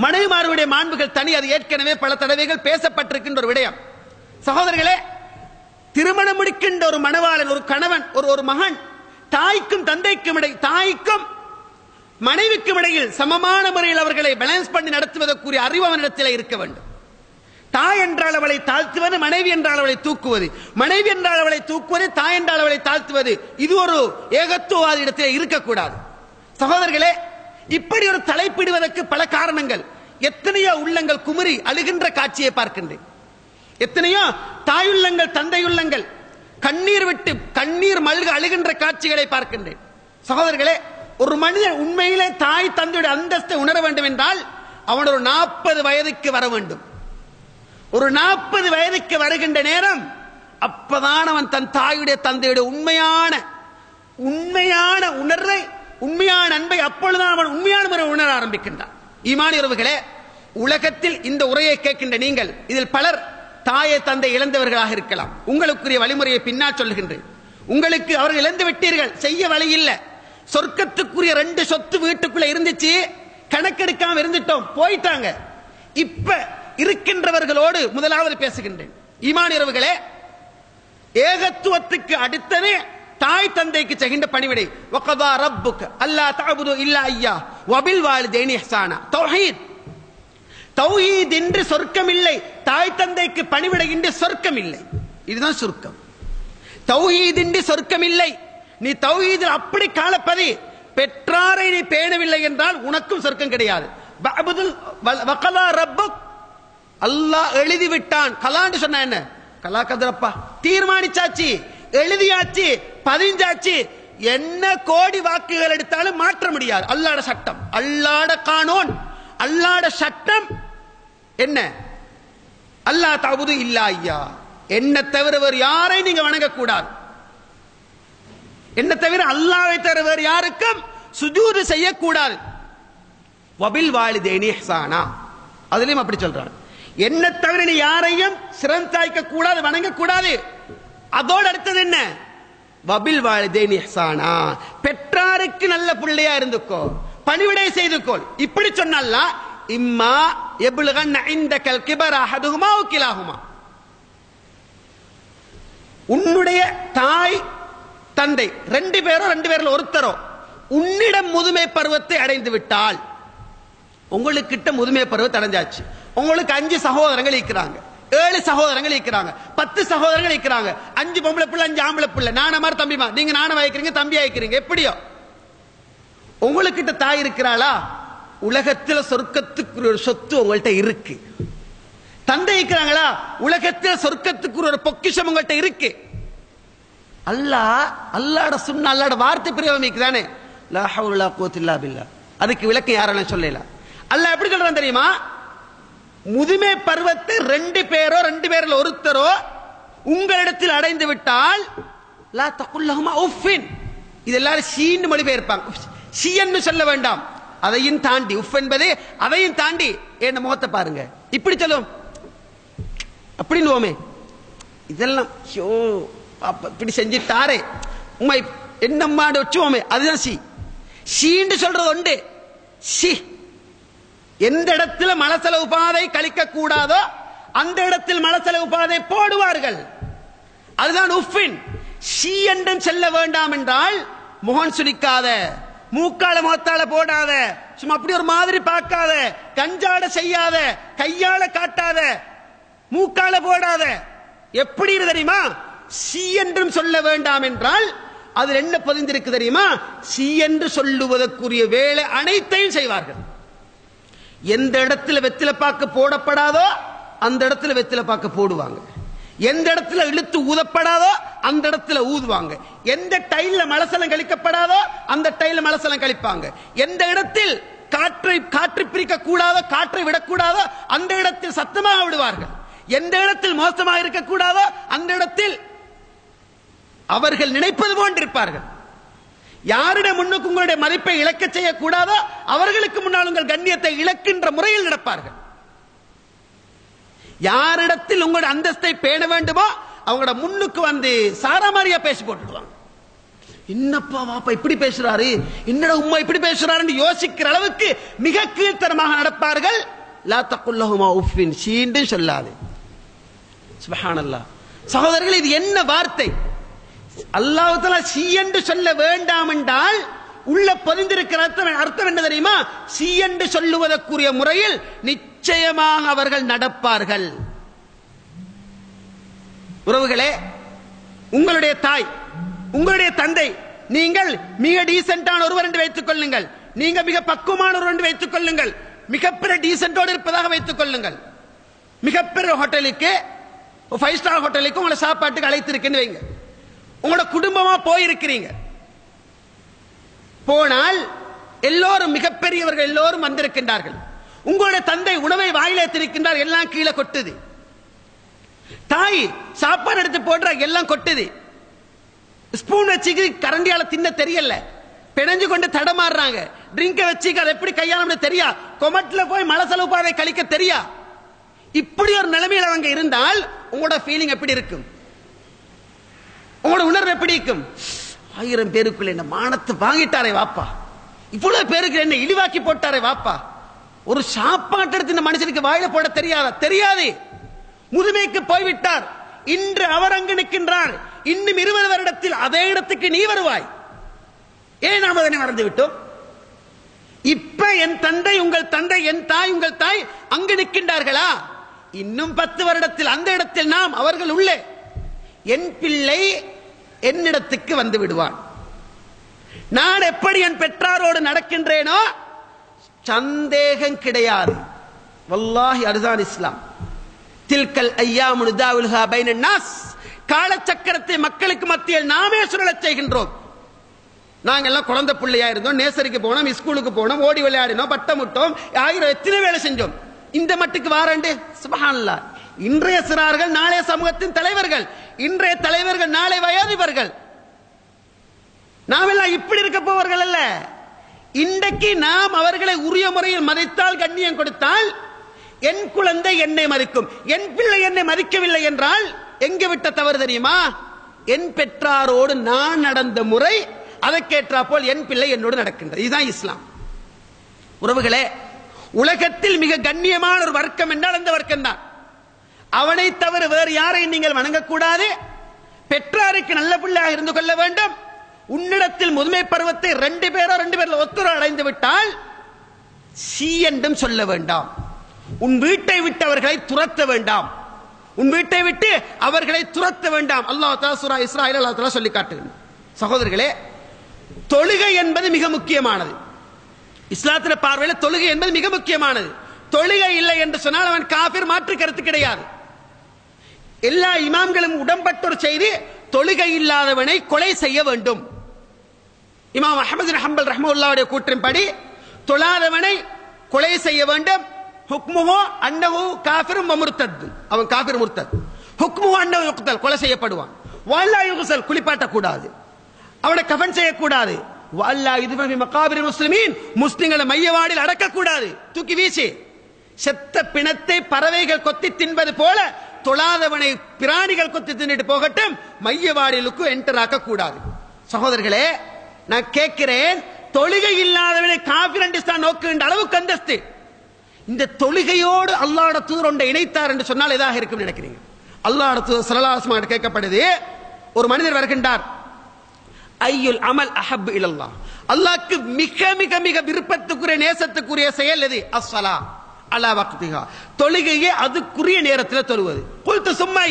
மனைவிமார்களுடைய மாண்புகள் தனி, அது ஏற்கனவே பல தடவைகள் பேசப்பட்டிருக்கின்ற ஒரு விடயம். சகோதரர்களே, திருமணம் முடிக்கின்ற ஒரு மணவாளன், ஒரு கணவன், ஒரு மகன், தாய்க்கும் தந்தைக்கும் இடையில், தாய்க்கும் மனைவிக்கும் இடையில் சமமான முறையில் அவர்களை பேலன்ஸ் பண்ணி நடத்துவதற்குரிய அறிவு அவனிடத்தில் இருக்க வேண்டும். தாய் என்றால் அவளை தாழ்த்துவது, மனைவி என்றால் அவளை தூக்குவது, மனைவி என்றால் அவளை தூக்குவது, தாய் என்றால் அவளை தாழ்த்துவது, இது ஒரு ஏகத்துவவாத இடத்தில் இருக்கக்கூடாது. சகோதரர்களே, இப்படி ஒரு தலைப்பிடுவதற்கு பல காரணங்கள். எத்தனையோ உள்ளங்கள் குமுறி அழுகின்ற காட்சியை பார்க்கின்றேன். எத்தனையோ தாயுள்ளங்கள், தந்தையுள்ளங்கள் கண்ணீர் விட்டு கண்ணீர் மல்க அழுகின்ற காட்சிகளை பார்க்கின்றேன். சகோதரர்களே, ஒரு மனிதன் உண்மையிலே தாய் தந்தையுடைய அந்தஸ்தை உணர வேண்டும் என்றால் அவன் ஒரு 40 வயதுக்கு வர வேண்டும். ஒரு 40 வயதுக்கு வருகின்ற நேரம் அப்பதான் அவன் தன் தாயுடைய தந்தையுடைய உண்மையான உணர்வை, உண்மையான அன்பை அப்பொழுதுதான் அவன் உண்மையான முறை உணர ஆரம்பிக்கின்றான். ஈமானிய உறவுகளே, உலகத்தில் இந்த உரையை கேட்கின்ற நீங்கள், இதில் பலர் தாயை தந்தை இழந்தவர்களாக இருக்கலாம். உங்களுக்குரிய வழிமுறையை பின்னால் சொல்லுகின்றேன். உங்களுக்கு அவர்கள் இழந்து விட்டீர்கள், செய்ய வழி இல்லை. சொர்க்கத்துக்குரிய 2 சொத்து வீட்டுக்குள்ள இருந்துச்சு, கணக்கெடுக்காம இருந்துட்டோம், போயிட்டாங்க. இப்ப இருக்கின்றவர்களோடு முதலாவது பேசுகின்றேன். ஈமானியர்களே, ஏகத்துவத்துக்கு அடுத்தது தாய் தந்தைக்கு செய்கின்ற பணிவிடை. வகதா ரப்புக அல்லா தஅபுது இல்லா இய்யா வபில் வாலிதைனி இஹ்சானா. தௌஹீத் என்று சொர்க்கம் இல்லை, தாய் தந்தைக்கு பணிவிடைகின்ற சொர்க்கம் இல்லை. இதுதான் சுருக்கம். தௌஹீத் என்று சொர்க்கம் இல்லை. நீ தௌஹீதில் அப்படி காலப்பதி பெற்றாரை நீ பேணவில்லை என்றால் உனக்கும் சொர்க்கம் கிடையாது. வகதா ரப்புக், அல்லாஹ் எழுதி விட்டான். கலான்னு சொன்ன என்ன? கலா கதரப்பா, தீர்மானிச்சாச்சு, எழுதியாச்சு, பதிஞ்சாச்சு. என்ன கோடி வாக்குகள் எடுத்தாலும் மாற்ற முடியாது. அல்லாஹ்ட சட்டம், அல்லாஹ்ட கானூன், அல்லாஹ்ட சட்டம் என்ன? அல்லாஹ் தஅபுது இல்லா இய்யா, என்ன தவிர வேறு யாரை நீங்க வணங்க கூடாது. என்ன தவிர அல்லாஹ்வை தவிர வேறு யாருக்கும் சுஜூது செய்யக்கூடாது. வபில் வாலிதைனி இஹ்சானா, அதுலயும் அப்படி சொல்றாங்க. என்ன தவிர நீ யாரையும் சிறந்தாய்க்க கூடாது, வணங்க கூடாது. அதோடு அடுத்தது என்ன? வபில் வாலிதைனி இஹ்சானா, பெற்றாருக்கு நல்ல பிள்ளையா இருந்துக்கோ, பணிவிடை செய்துக்கொள். இப்படி சொன்னல்ல, இம்மா யப்லுகன் இந்தகல் கிபர அஹதுஹுமா வ கிலாஹுமா, உன்னுடைய தாய் தந்தை 2 பேர்ல ஒருத்தரோ உன்னிடம் முதுமை பருவத்தை அடைந்து விட்டால், உங்களுக்கிட்ட முதுமை பருவத்தை அடைஞ்சாச்சு, உங்களுக்கு 5 சகோதரங்கள் இருக்கிறாங்க, 7 சகோதரங்கள் இருக்கிறாங்க, 10 சகோதரங்கள் இருக்கிறாங்க, 5 பொம்பளை பிள்ளை 5 ஆம்பளை பிள்ளை, நான மாதிரி தம்பிமா, நீங்க நான வாய்க்கிறீங்க, தம்பி ஆயிக்கிறீங்க, எப்படியோ உங்களுக்கிட்ட தாய் இருக்கிறாளா? உலகத்தில் சொர்க்கத்துக்கு ஒரு சொத்து உங்கள்கிட்ட இருக்கு. தந்தை இருக்கிறாங்களா? உலகத்தில் சொர்க்கத்துக்கு ஒரு பொக்கிஷம் உங்கள்கிட்ட இருக்கு. அல்லாஹ்ட சுன்னா, அல்லாஹ்ட வார்த்தை பிரயோகமிக்குதானே, லா ஹவ்ல வலா குவத்த இல்லா பில்லாஹ். அதுக்கு விளக்கம் யாராலும் சொல்லல. அல்லாஹ் எப்படி சொல்றான் தெரியுமா? முதுமை பருவத்தை 2 பேர்ல ஒருத்தரோ உங்களிடத்தில் அடைந்து விட்டால் லா தகுல் லஹுமா உஃபின், இது எல்லாரும் ஷீன்னு மொழிபெயர்ப்பாங்க. ஷீ என்று சொல்ல வேண்டாம், அதையும் தாண்டி உஃப் என்பது அதையும் தாண்டி என்ன முகத்தை பாருங்க, இப்படி சொல்லுவோம், அப்படின்னு இதெல்லாம் இப்படி செஞ்சுட்டாரே உண்மை என்னம்மாடு வச்சுவோமே, அதுதான் ஷீ. ஷீன்னு சொல்றது உண்டு. ஷி, எந்த இடத்துல மலசெலவு பாதை கழிக்க கூடாதோ அந்த இடத்தில் மலசெலவு பாதை போடுவார்கள், அதுதான் உஃபின். ஷீ என்றும் செல்ல வேண்டாம் என்றால் முகம் சுளிக்காத, மூக்கால முகத்தால போடாத, சும்மா அப்படி ஒரு மாதிரி பார்க்காத, கஞ்சாட செய்யாத, கையால காட்டாத, மூக்கால போடாத. எப்படி தெரியுமா? சி என்றும் சொல்ல வேண்டாம் என்றால் அதில் என்ன பதிந்திருக்கு தெரியுமா? சி என்று சொல்லுவதற்குரிய வேலை அனைத்தையும் செய்வார்கள். எந்த இடத்துல வெத்திலப்பாக்கு போடப்படாதோ அந்த இடத்துல வெத்திலப்பாக்கு போடுவாங்க, எந்த இடத்துல இழுத்து ஊதப்படாதோ அந்த இடத்துல ஊதுவாங்க, எந்த டைல்ல மலசலம் கழிக்கப்படாதோ அந்த டைல்ல மலசலம் கழிப்பாங்க, எந்த இடத்தில் காற்று பிரிக்க கூடாதோ, காற்றை விடக்கூடாதோ அந்த இடத்தில் சத்தமாக விடுவார்கள், எந்த இடத்தில் மோசமாக இருக்கக்கூடாதோ அந்த இடத்தில் அவர்கள் நினைப்பது போன்றிருப்பார்கள். யாரிடம் முன்னுக்கு உங்களுடைய மதிப்பை இழக்க செய்யக்கூடாதோ அவர்களுக்கு முன்னால் உங்கள் கண்ணியத்தை இழக்கின்ற முறையில் நடப்பார்கள். யாரிடத்தில் உங்களுடைய அந்தஸ்தை பேண வேண்டுமோ அவங்களோட முன்னுக்கு வந்து சாராமாரியா பேசி போட்டுடுவாங்க. என்னப்பா வாப்பா இப்படி பேசுறாரு, என்னடா உம்மா இப்படி பேசுறாருன்னு யோசிக்கிற அளவுக்கு மிக கீழ்த்தரமாக நடப்பார்கள். லா தகுல் லஹுமா உஃபின், சீண்டும் சொல்லாது. சுப்ஹானல்லாஹ். சகோதரர்களே, இது என்ன வார்த்தை? அல்லாஹ் தஆலா சி என்று சொல்ல வேண்டாம் என்றால் உள்ள பதிந்திருக்கிற அர்த்தம் என்ன தெரியுமா? சி என்று சொல்லுவதற்குரிய முறையில் நிச்சயமாக அவர்கள் நடப்பார்கள். உறவுகளே, உங்களுடைய தாய், உங்களுடைய தந்தை, நீங்கள் மிக டீசென்டான ஒருவர் என்று வைத்துக் கொள்ளுங்கள், நீங்க மிக பக்குவமான ஒருவர் என்று வைத்துக் கொள்ளுங்கள், மிகப்பெரிய டீசென்டோடு இருப்பதாக வைத்துக் கொள்ளுங்கள். மிகப்பெரிய ஹோட்டலுக்கு, 5 ஸ்டார் ஹோட்டலுக்கு உங்களை சாப்பாட்டுக்கு அழைத்திருக்கேன்னு வைங்க. உங்களோட குடும்பமா போயிருக்கிறீங்க. போனால் எல்லோரும் மிகப்பெரியவர்கள் எல்லோரும் வந்திருக்கின்றார்கள். உங்களுடைய தந்தை உணவை வாயிலே திரிக்கின்றார், எல்லாம் கீழே கொட்டுது. தாய் சாப்பாடு எடுத்து போடுற, எல்லாம் கொட்டுது. ஸ்பூன் வச்சுக்கு கரண்டியால தின்ன தெரியல, பிணைஞ்சு கொண்டு தடமாறுறாங்க. ட்ரிங்க வச்சுக்க அதை எப்படி கையாள தெரியா, கொமட்ல போய் மலை செலவு பாதை கழிக்க தெரியா. இப்படி ஒரு நிலைமையில் அவங்க இருந்தால் உங்களோட ஃபீலிங் எப்படி இருக்கும்? உங்களோட உணர்வு எப்படி இருக்கும்? 1000 பேருக்குள்ள என்ன மானத்தை வாங்கிட்டாரே வாப்பா, இவ்வளவு பேருக்கு என்ன இழிவாக்கி போட்டாரே வாப்பா. ஒரு சாப்பாட்டு எடுத்து இந்த மனுஷனுக்கு வாயில போட தெரியாதா? தெரியாது. முதுமைக்கு போய்விட்டார், இன்று அவர் அங்கு நிற்கின்றார். இன்னும் 20 வருடத்தில் அதே இடத்துக்கு நீ வருவாய். ஏன் நாம் அதனை மறந்து விட்டோம்? இப்ப என் தந்தை, உங்கள் தந்தை, என் தாய், உங்கள் தாய் அங்கு நிற்கின்றார்களா? இன்னும் 10 வருடத்தில் அந்த இடத்தில் நாம், அவர்கள் உள்ளே. என் பிள்ளை என்னிடத்துக்கு வந்து விடுவான். நான் எப்படி என் பெற்றாரோடு நடக்கின்றேனோ சந்தேகம் கிடையாது. வல்லாஹி அதுதான் இஸ்லாம். தில்கல் ஐயாமு நுதாவில்ஹா பைனன் நாஸ். காலச்சக்கரத்தை மக்களுக்கு மத்தியில் நாமே சுழலச் செய்கின்றோம். நாங்க எல்லாம் குழந்தை பிள்ளையா இருந்தோம், நேசரிக்கு போனோம், ஸ்கூலுக்கு போனோம், ஓடி விளையாடினோம், பட்டம் விட்டோம், 1000 எத்தனை வேலை செஞ்சோம். இந்த மட்டுக்கு வாரண்டு. சுப்ஹானல்லாஹ். இன்றைய சிறார்கள் நாளைய சமூகத்தின் தலைவர்கள், இன்றைய தலைவர்கள் நாளை வயோதிபர்கள். நாம் எல்லாம் இப்படி இருக்க போவர்கள் அல்ல. இன்றைக்கு நாம் அவர்களை உரிய முறையில் மதித்தால், கண்ணியம் கொடுத்தால், என் குழந்தை என்னை மதிக்கும். என் பிள்ளை என்னை மதிக்கவில்லை என்றால் எங்க விட்ட தவறு தெரியுமா? என் பெற்றாரோடு நான் நடந்த முறை, அதற்கேற்றா போல் என் பிள்ளை என்னோடு நடக்கின்றது. இதுதான் இஸ்லாம். உறவுகளே, உலகத்தில் மிக கண்ணியமான ஒரு வர்க்கம் என்றால் அந்த வர்க்கம் தான். அவனை தவிர வேறு யாரையும் நீங்கள் வணங்கக்கூடாது. பெற்றாருக்கு நல்ல பிள்ளையாக இருந்து கொள்ள வேண்டும். உன்னிடத்தில் முதுமை பருவத்தை 2 பேர்ல ஒத்துரை அடைந்து விட்டால் சி என்றும் சொல்ல வேண்டாம். உன் வீட்டை விட்டு அவர்களை துரத்த வேண்டாம். உன் வீட்டை விட்டு அவர்களை துரத்த வேண்டாம். அல்லாஹ் தஆலா சூரா இஸ்ராயில் அல்லாஹ் தஆலா சொல்லி காட்டுகிறார். சகோதரர்களே, தொழுகை என்பது மிக முக்கியமானது. இஸ்லாத்தின் பார்வையில் தொழுகை என்பது மிக முக்கியமானது. தொழுகை இல்லை என்று சொன்னால் அவன் காபிர், மாற்று கருத்து கிடையாது. எல்லா இமாம்களும் உடன்பட்ட ஒரு செய்தி, தொழுகை இல்லாதவனை கொலை செய்ய வேண்டும். இமாம் அஹ்மது பின் ஹம்பல் ரஹ்மத்துல்லாஹி கூற்றின்படி தொழாதவனை கொலை செய்ய வேண்டும். ஹுக்முஹு அன்னஹு காஃபிரும் வ முர்தத். அவன் காஃபிர், முர்தத். ஹுக்முஹு அன்னஹு யுக்தல், கொலை செய்யப்படுவான். வல்லா யுக்ஸல், குளிப்பாட்ட கூடாது, அவனை கஃன் செய்ய கூடாது. வல்லா யுத்ஃபன் ஃபி மகாபிர் முஸ்லிமீன், முஸ்லிம்களை மையவாடியில் அடக்க கூடாது, தூக்கி வீசி. செத்த பிணத்தை பறவைகள் கொத்தி தின்பது போல தொழாதவனை பிராணிகள் கொத்தி தின்னுட்டு போகட்டும், மையவாடிகளுக்கு என்டர் ஆக்க கூடாது. சகோதரர்களே, நான் கேட்கிறேன், தொழுகை இல்லாதவனை காஃபிர் என்று நோக்குகின்ற அளவுக்கு அந்தஸ்து. இந்த தொழுகையோடு அல்லாஹ்வுடைய தூதர் ஒன்றை இணைத்தார் என்று சொன்னால் எதாக இருக்கும் நினைக்கிறீங்க? அல்லாஹ்வுடைய தூதர் ஸல்லல்லாஹு அலைஹி வஸல்லம் கேட்கப்படுது, ஒரு மனிதர் வருகின்றார், ஐயுல் அமல் அஹப் இலல்லாஹ், அல்லாஹ்க்கு மிக மிக மிக விருப்பத்துக்குரிய நேசத்துக்குரிய செயல் எது? அஸ்ஸலா அலா வக்திஹா, தொழுகையை அதுக்குரிய நேரத்தில் தொழுவது. குல்து சும்மை,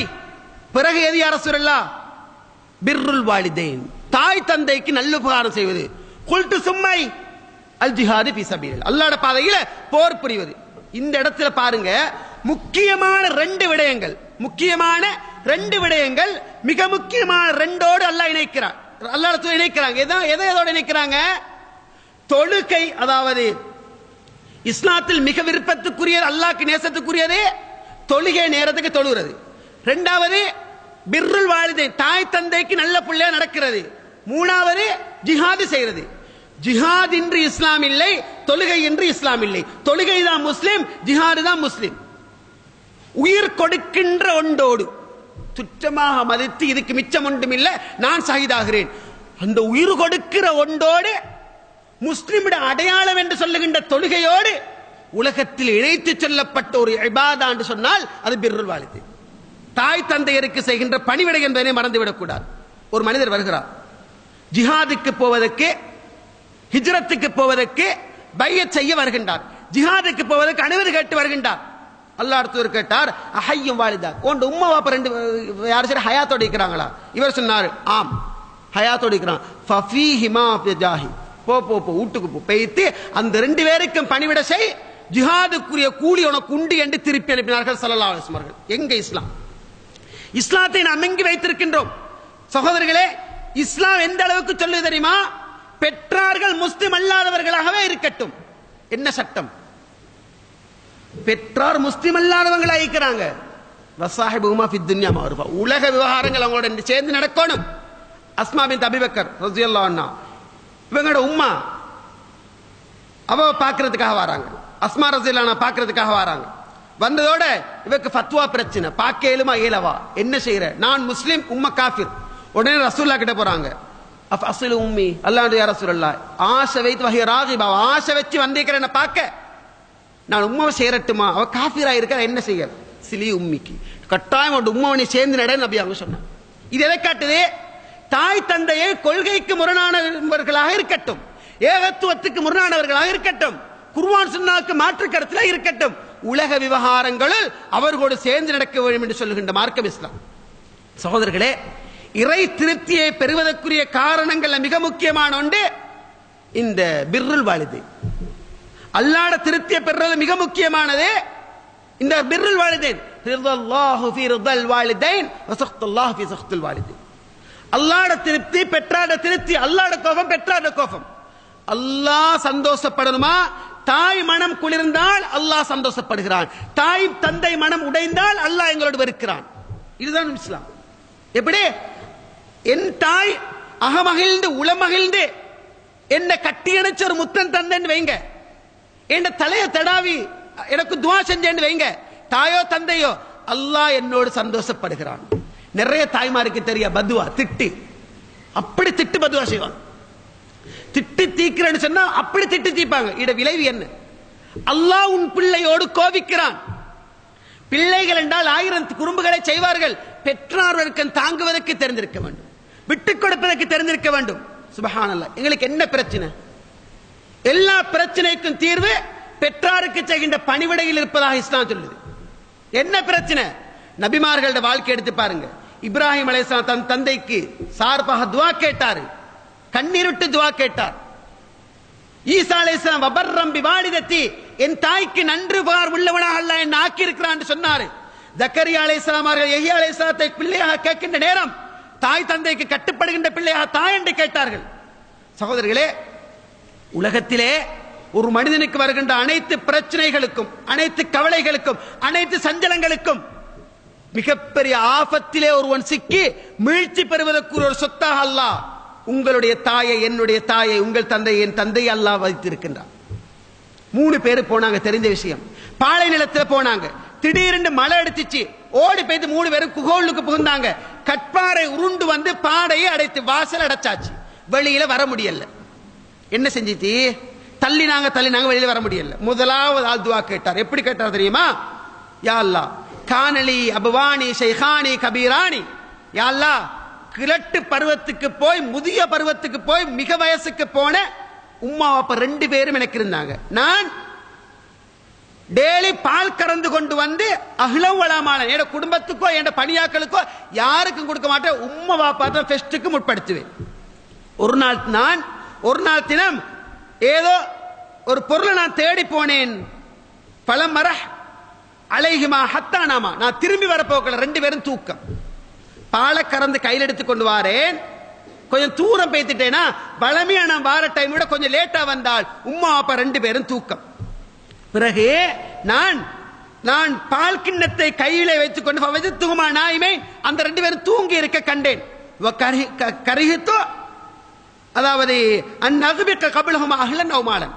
பிறகு எது யா ரசூலல்லாஹ்? பிர்ருல் வாலிதைன், தாய் தந்தைக்கு நல்லுபகாரம் செய்வது. குல்து சும்மை அல் ஜிஹாது ஃபீ சபீலில், அல்லாஹ்வுடைய பாதையில போர் புரிவது. இந்த இடத்துல பாருங்க, முக்கியமான 2 விடயங்கள், முக்கியமான 2 விடயங்கள், மிக முக்கியமான 2ஓடு அல்லாஹ் இணைக்கிறார். அல்லாஹ் இணைக்கிறாங்க. எதை எதோட இணைக்கிறாங்க? தொழுகை, அதாவது இஸ்லாத்தில் மிக விருப்பத்துக்குரிய, அல்லாஹ்க்கு நேசத்துக்குரியதே தொழுகை நேரத்துக்கு தொழுகிறது. 2வது பிர்ருல் வாலிதைன், தாய் தந்தைக்கு நல்ல பிள்ளையா நடக்கிறது. 3வது ஜிஹாது செய்கிறது. ஜிஹாத் இன்றி இஸ்லாம் இல்லை, தொழுகை இன்றி இஸ்லாம் இல்லை. தொழுகை தான் முஸ்லிம், ஜிஹாது தான் முஸ்லிம். உயிர் கொடுக்கின்ற ஒன்றோடு துச்சமாக மதித்து இதுக்கு மிச்சம் ஒன்றும் இல்லை, நான் ஷஹீதாகிறேன், அந்த உயிர் கொடுக்கிற ஒன்றோடு முஸ்லிமுடைய அடையாளம் என்று சொல்லுகின்ற தொழுகையோடு உலகத்தில் இணைத்து சொல்லப்பட்ட ஒரு இபாதா என்று சொன்னால் அது பிர்ருல் வாலிதைன். தாய் தந்தையருக்கு செய்கின்ற பணிவிடை என்பதை மறந்துவிடக் கூடாது. ஒரு மனிதர் வருகிறார், ஜிஹாதுக்கு போவதற்கு, ஹிஜ்ரத்துக்கு போவதற்கு பையத் செய்ய வருகின்றார். ஜிஹாதுக்கு போவதற்கு அனுமதி கேட்டு வருகின்றார். அல்லாஹ் தூதர் கேட்டார், அஹய்யும் வாலிதா, உன் உம்மா வாப்பா ரெண்டு யாரும் சரி ஹயாத்தோடு இருக்கிறாங்களா? இவர் சொன்னார், ஆம் ஹயாத்தோடு இருக்கிறான். ஃபஃபீஹிமா ஃபிஜாஹி, போ போ போ வீட்டுக்கு போ, பெய்த்து அந்த ரெண்டு பேருக்கும் பணிவிட செய், ஜிஹாதுக்குரிய கூலி உனக்கு உண்டு என்று திருப்பி அனுப்பினார்கள் ஸல்லல்லாஹு அலைஹி வஸல்லம். எங்க இஸ்லாம்? இஸ்லாத்தை நாம் எங்கு வைத்திருக்கின்றோம்? சகோதரர்களே, இஸ்லாம் எந்த அளவுக்கு சொல்லுது தெரியுமா? பெற்றார்கள் முஸ்லிம் அல்லாதவர்களாகவே இருக்கட்டும். என்ன சட்டம்? பெற்றார் முஸ்லிம் அல்லாதவங்களா இருக்கிறாங்க, வஸாஹிபுஹுமா ஃபித் துன்யா மஅரூஃபா, உலக விவகாரங்கள் அவங்களோட சேர்ந்து நடக்கணும். அஸ்மா பின்த் அபூபக்கர் ரலியல்லாஹு அன்ஹா, இவங்களோட உம்மா அவ பார்க்கிறதுக்காக வராங்க. அஸ்மா ரலியல்லாஹு அன்ஹா பார்க்கிறதுக்காக வராங்க. வந்ததோட இவக்கு ஃபத்வா பிரச்சனை, பார்க்க ஏழுமா ஏலவா, என்ன செய்யற? நான் முஸ்லிம், உம்மா காஃபிர். உடனே ரசூலுல்லாஹ் கிட்ட போறாங்க. அஃஅஸ்லு உம்மி, அல்லாஹ் யா ரசூலல்லாஹ், ஆசை வைத்து வஹி ராகிபா, ஆசை வச்சு வந்திருக்கிறேன் பார்க்க, நான் உம்மாவை சேரட்டுமா? அவ காஃபிரா இருக்க, என்ன செய்ய? சிலி உம்மிக்கு, கட்டாயம் அவன் உம்மாவனை சேர்ந்து நட நபி அவங்க சொன்னாங்க. இது எதை காட்டுது? தாய் தந்தையை கொள்கைக்கு முரணானவர்களாக இருக்கட்டும், ஏகத்துவத்துக்கு முரணானவர்களாக இருக்கட்டும், குர்ஆன் சுன்னாவுக்கு மாற்று கருத்துல இருக்கட்டும், உலக விவகாரங்களில் அவர்களோடு சேர்ந்து நடக்க வேண்டும் என்று சொல்லுகின்ற மார்க்கம் இஸ்லாம். சகோதரர்களே, இறை திருப்தியை பெறுவதற்குரிய காரணங்கள் மிக முக்கியமான ஒன்று இந்த பிர்ருல் வாலிதைன். அல்லாஹ்வுடைய திருப்தியை பெறுவது மிக முக்கியமானது இந்த பிர்ருல் வாலிதைன். ரிதல்லாஹு ஃபீ ரிதல் வாலிதைன் வ சக்துல்லாஹு ஃபீ சக்துல் வாலிதைன். அல்லாஹ்வுடைய திருப்தி, பெற்றாட திருப்தி. அல்லாஹ்வுடைய கோபம், பெற்றாட கோபம். அல்லாஹ் சந்தோஷப்படணுமா? தாய் மனம் குளிர்ந்தால் அல்லாஹ் சந்தோஷப்படுகிறான், தாய் தந்தை மனம் உடைந்தால் அல்லாஹ் எங்களோடு வெறுக்கிறான். இதுதான் இஸ்லாம். எப்படி? என் தாய் அகமகிழ்ந்து உளமகிழ்ந்து என்ன கட்டி அணைச்ச ஒரு முத்தன் தந்தேன்னு வைங்க, என் தலையை தடாவி எனக்கு துவா செஞ்சேன்னு வைங்க, தாயோ தந்தையோ, அல்லாஹ் என்னோடு சந்தோஷப்படுகிறான். நிறைய தாய்மாருக்கு தெரிய பதுவா, திட்டு, அப்படி திட்டு பதுவா செய்வாங்க. திட்டு தீக்கிறேன்னு சொன்னா அப்படி திட்டு தீப்பாங்க. இட விளைவு என்ன? அல்லாஹ் உன் பிள்ளையோடு கோபிக்கிறான். பிள்ளைகள் என்றால் 1000 குறும்புகளை செய்வார்கள். பெற்றார்களுக்கு தாங்குவதற்கு தெரிந்திருக்க வேண்டும், விட்டுக் கொடுப்பதற்கு தெரிந்திருக்க வேண்டும். சுப்ஹானல்லாஹ். எங்களுக்கு என்ன பிரச்சனை? எல்லா பிரச்சனைக்கும் தீர்வு பெற்றாருக்கு செய்கின்ற பணிவிடையில் இருப்பதாக இஸ்லாம் சொல்லுது. என்ன பிரச்சனை? நபிமார்களுடைய வாழ்க்கை எடுத்து பாருங்க. இப்ராஹிம் அலைஹிஸ்ஸலாம் தன் தந்தைக்கு சார்பாக துஆ கேட்டார், கண்ணீர் விட்டு துஆ கேட்டார். ஈசா அலைஹிஸ்ஸலாம் வபர்ரம் பிவாலிதத்தி, என் தாய்க்கு நன்றி பார் உள்ளவனாக அல்லாஹ் என்னை ஆக்கி இருக்கிறான் என்று சொன்னார். ஜக்கரியா அலைஹிஸ்ஸலாம் அவர்கள் யஹ்யா அலைஹிஸ்ஸலாத்தை பிள்ளையாக கேட்கின்ற நேரம் தாய் தந்தைக்கு கட்டுப்படுகின்ற பிள்ளையாக தாய் என்று கேட்டார்கள். சகோதரர்களே, உலகத்திலே ஒரு மனிதனுக்கு வருகின்ற அனைத்து பிரச்சனைகளுக்கும், அனைத்து கவலைகளுக்கும், அனைத்து சஞ்சலங்களுக்கும் மிகப்பெரிய ஆபத்திலே ஒருவன் சிக்கி மீழ்ச்சி பெறுவதற்கு ஒரு சொத்தாக அல்லாஹ் உங்களுடைய தாயை, என்னுடைய தாயை, உங்கள் தந்தை, என் தந்தை அல்லாஹ் வைத்திருக்கின்றான். 3 பேர் போனாங்க, தெரிந்த விஷயம். பாலை நிலத்தில் போனாங்க, திடீரென்று மழை அடிச்சிச்சு, ஓடி போய்த்து 3 பேரும் குகோலுக்கு புகுந்தாங்க. கட்பாறை உருண்டு வந்து பாடையை அடைத்து வாசல் அடைச்சாச்சு, வெளியில வர முடியல. என்ன செஞ்சிச்சு? தள்ளினாங்க வெளியில வர முடியல. முதலாவது ஆள் துஆ கேட்டார். எப்படி கேட்டார் தெரியுமா? யா அல்லாஹ், கானலி அபவானி ஷைகானி கபீரானி, யா அல்லாஹ், கிழட்டு பருவத்துக்கு போய் முதிய பருவத்துக்கு போய் மிக வயசுக்கு போன உம்மா அப்பா 2 பேரும் எனக்கு இருந்தாங்க. நான் டெய்லி பால் கறந்து கொண்டு வந்து அஹ்லவலாமான என் குடும்பத்துக்கோ என் பணியாக்களுக்கோ யாருக்கும் கொடுக்க மாட்டேன். உம்மா பாப்பா தான் ஃபெஸ்ட்டுக்கு முற்படுத்துவேன். ஒரு நாள் தினம் ஏதோ ஒரு பொருளை நான் தேடி போனேன். பலம் மர அலைஹிமா ஹத்தானாமா, நான் திரும்பி வரப்போக்கல, 2 பேரும் தூக்கம். பாலை கறந்து கையில் எடுத்து கொண்டு வாரேன். கொஞ்சம் தூரம் பேத்துட்டேனா பழமையா நான் வார டைம் விட கொஞ்சம் லேட்டா வந்தால் உம்மா அப்பா 2 பேரும் தூக்கம். பிறகு நான் பால் கிண்ணத்தை கையிலே வைத்துக் கொண்டு தூமா நாயுமே அந்த 2 பேரும் தூங்கி இருக்க கண்டேன். கரிஹித்தோ, அதாவது அந்நகுபிக்க கபிலஹுமா அஹ்லன் அவ் மாலன்,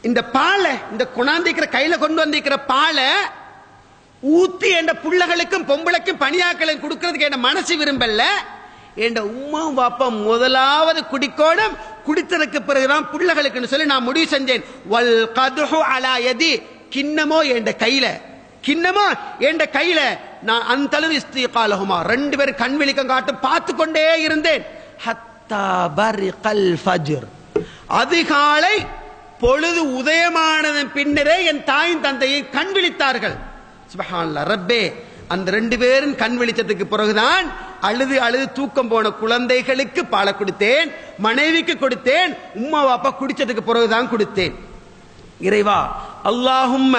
இந்த பாலை, இந்த குணாந்திக்கிற கையில கொண்டு வந்திருக்கிற பாலை ஊத்தி என்ற புள்ளகளுக்கும் பொம்பளைக்கும் பணியாக்களும் கொடுக்கிறதுக்கு என்ன மனசு விரும்பல. என்ற உம்மா பாப்பா முதலாவது குடிக்கோடும், குடித்ததுக்கு பிறகுதான் பிள்ளைகளுக்கு சொல்லி நான் முடிவு செஞ்சேன். வல் கதுஹு அலா யதி, கிண்ணமோ என்ற கையில, கிண்ணமோ என்ற கையில. நான் அந்தளவு இஸ்திகாலஹுமா, ரெண்டு பேரும் கண் விழிக்கம் காட்டும் பார்த்து கொண்டே இருந்தேன். ஹத்தா பரிகல் ஃபஜ்ர், அதிகாலை பொழுது உதயமானதன் பின்னரே என் தாயின் தந்தையை கண் விழித்தார்கள். சுப்ஹானல்லாஹ். ரப்பே, அந்த ரெண்டு பேரும் கண் விழிச்சதுக்கு பிறகுதான் அழுது அழுது தூக்கம் போன குழந்தைகளுக்கு பாலை கொடுத்தேன், மனைவிக்கு கொடுத்தேன், உம்மா பாப்பா குடிச்சதுக்கு பிறகுதான் கொடுத்தேன். இறைவா, அல்லாஹும்ம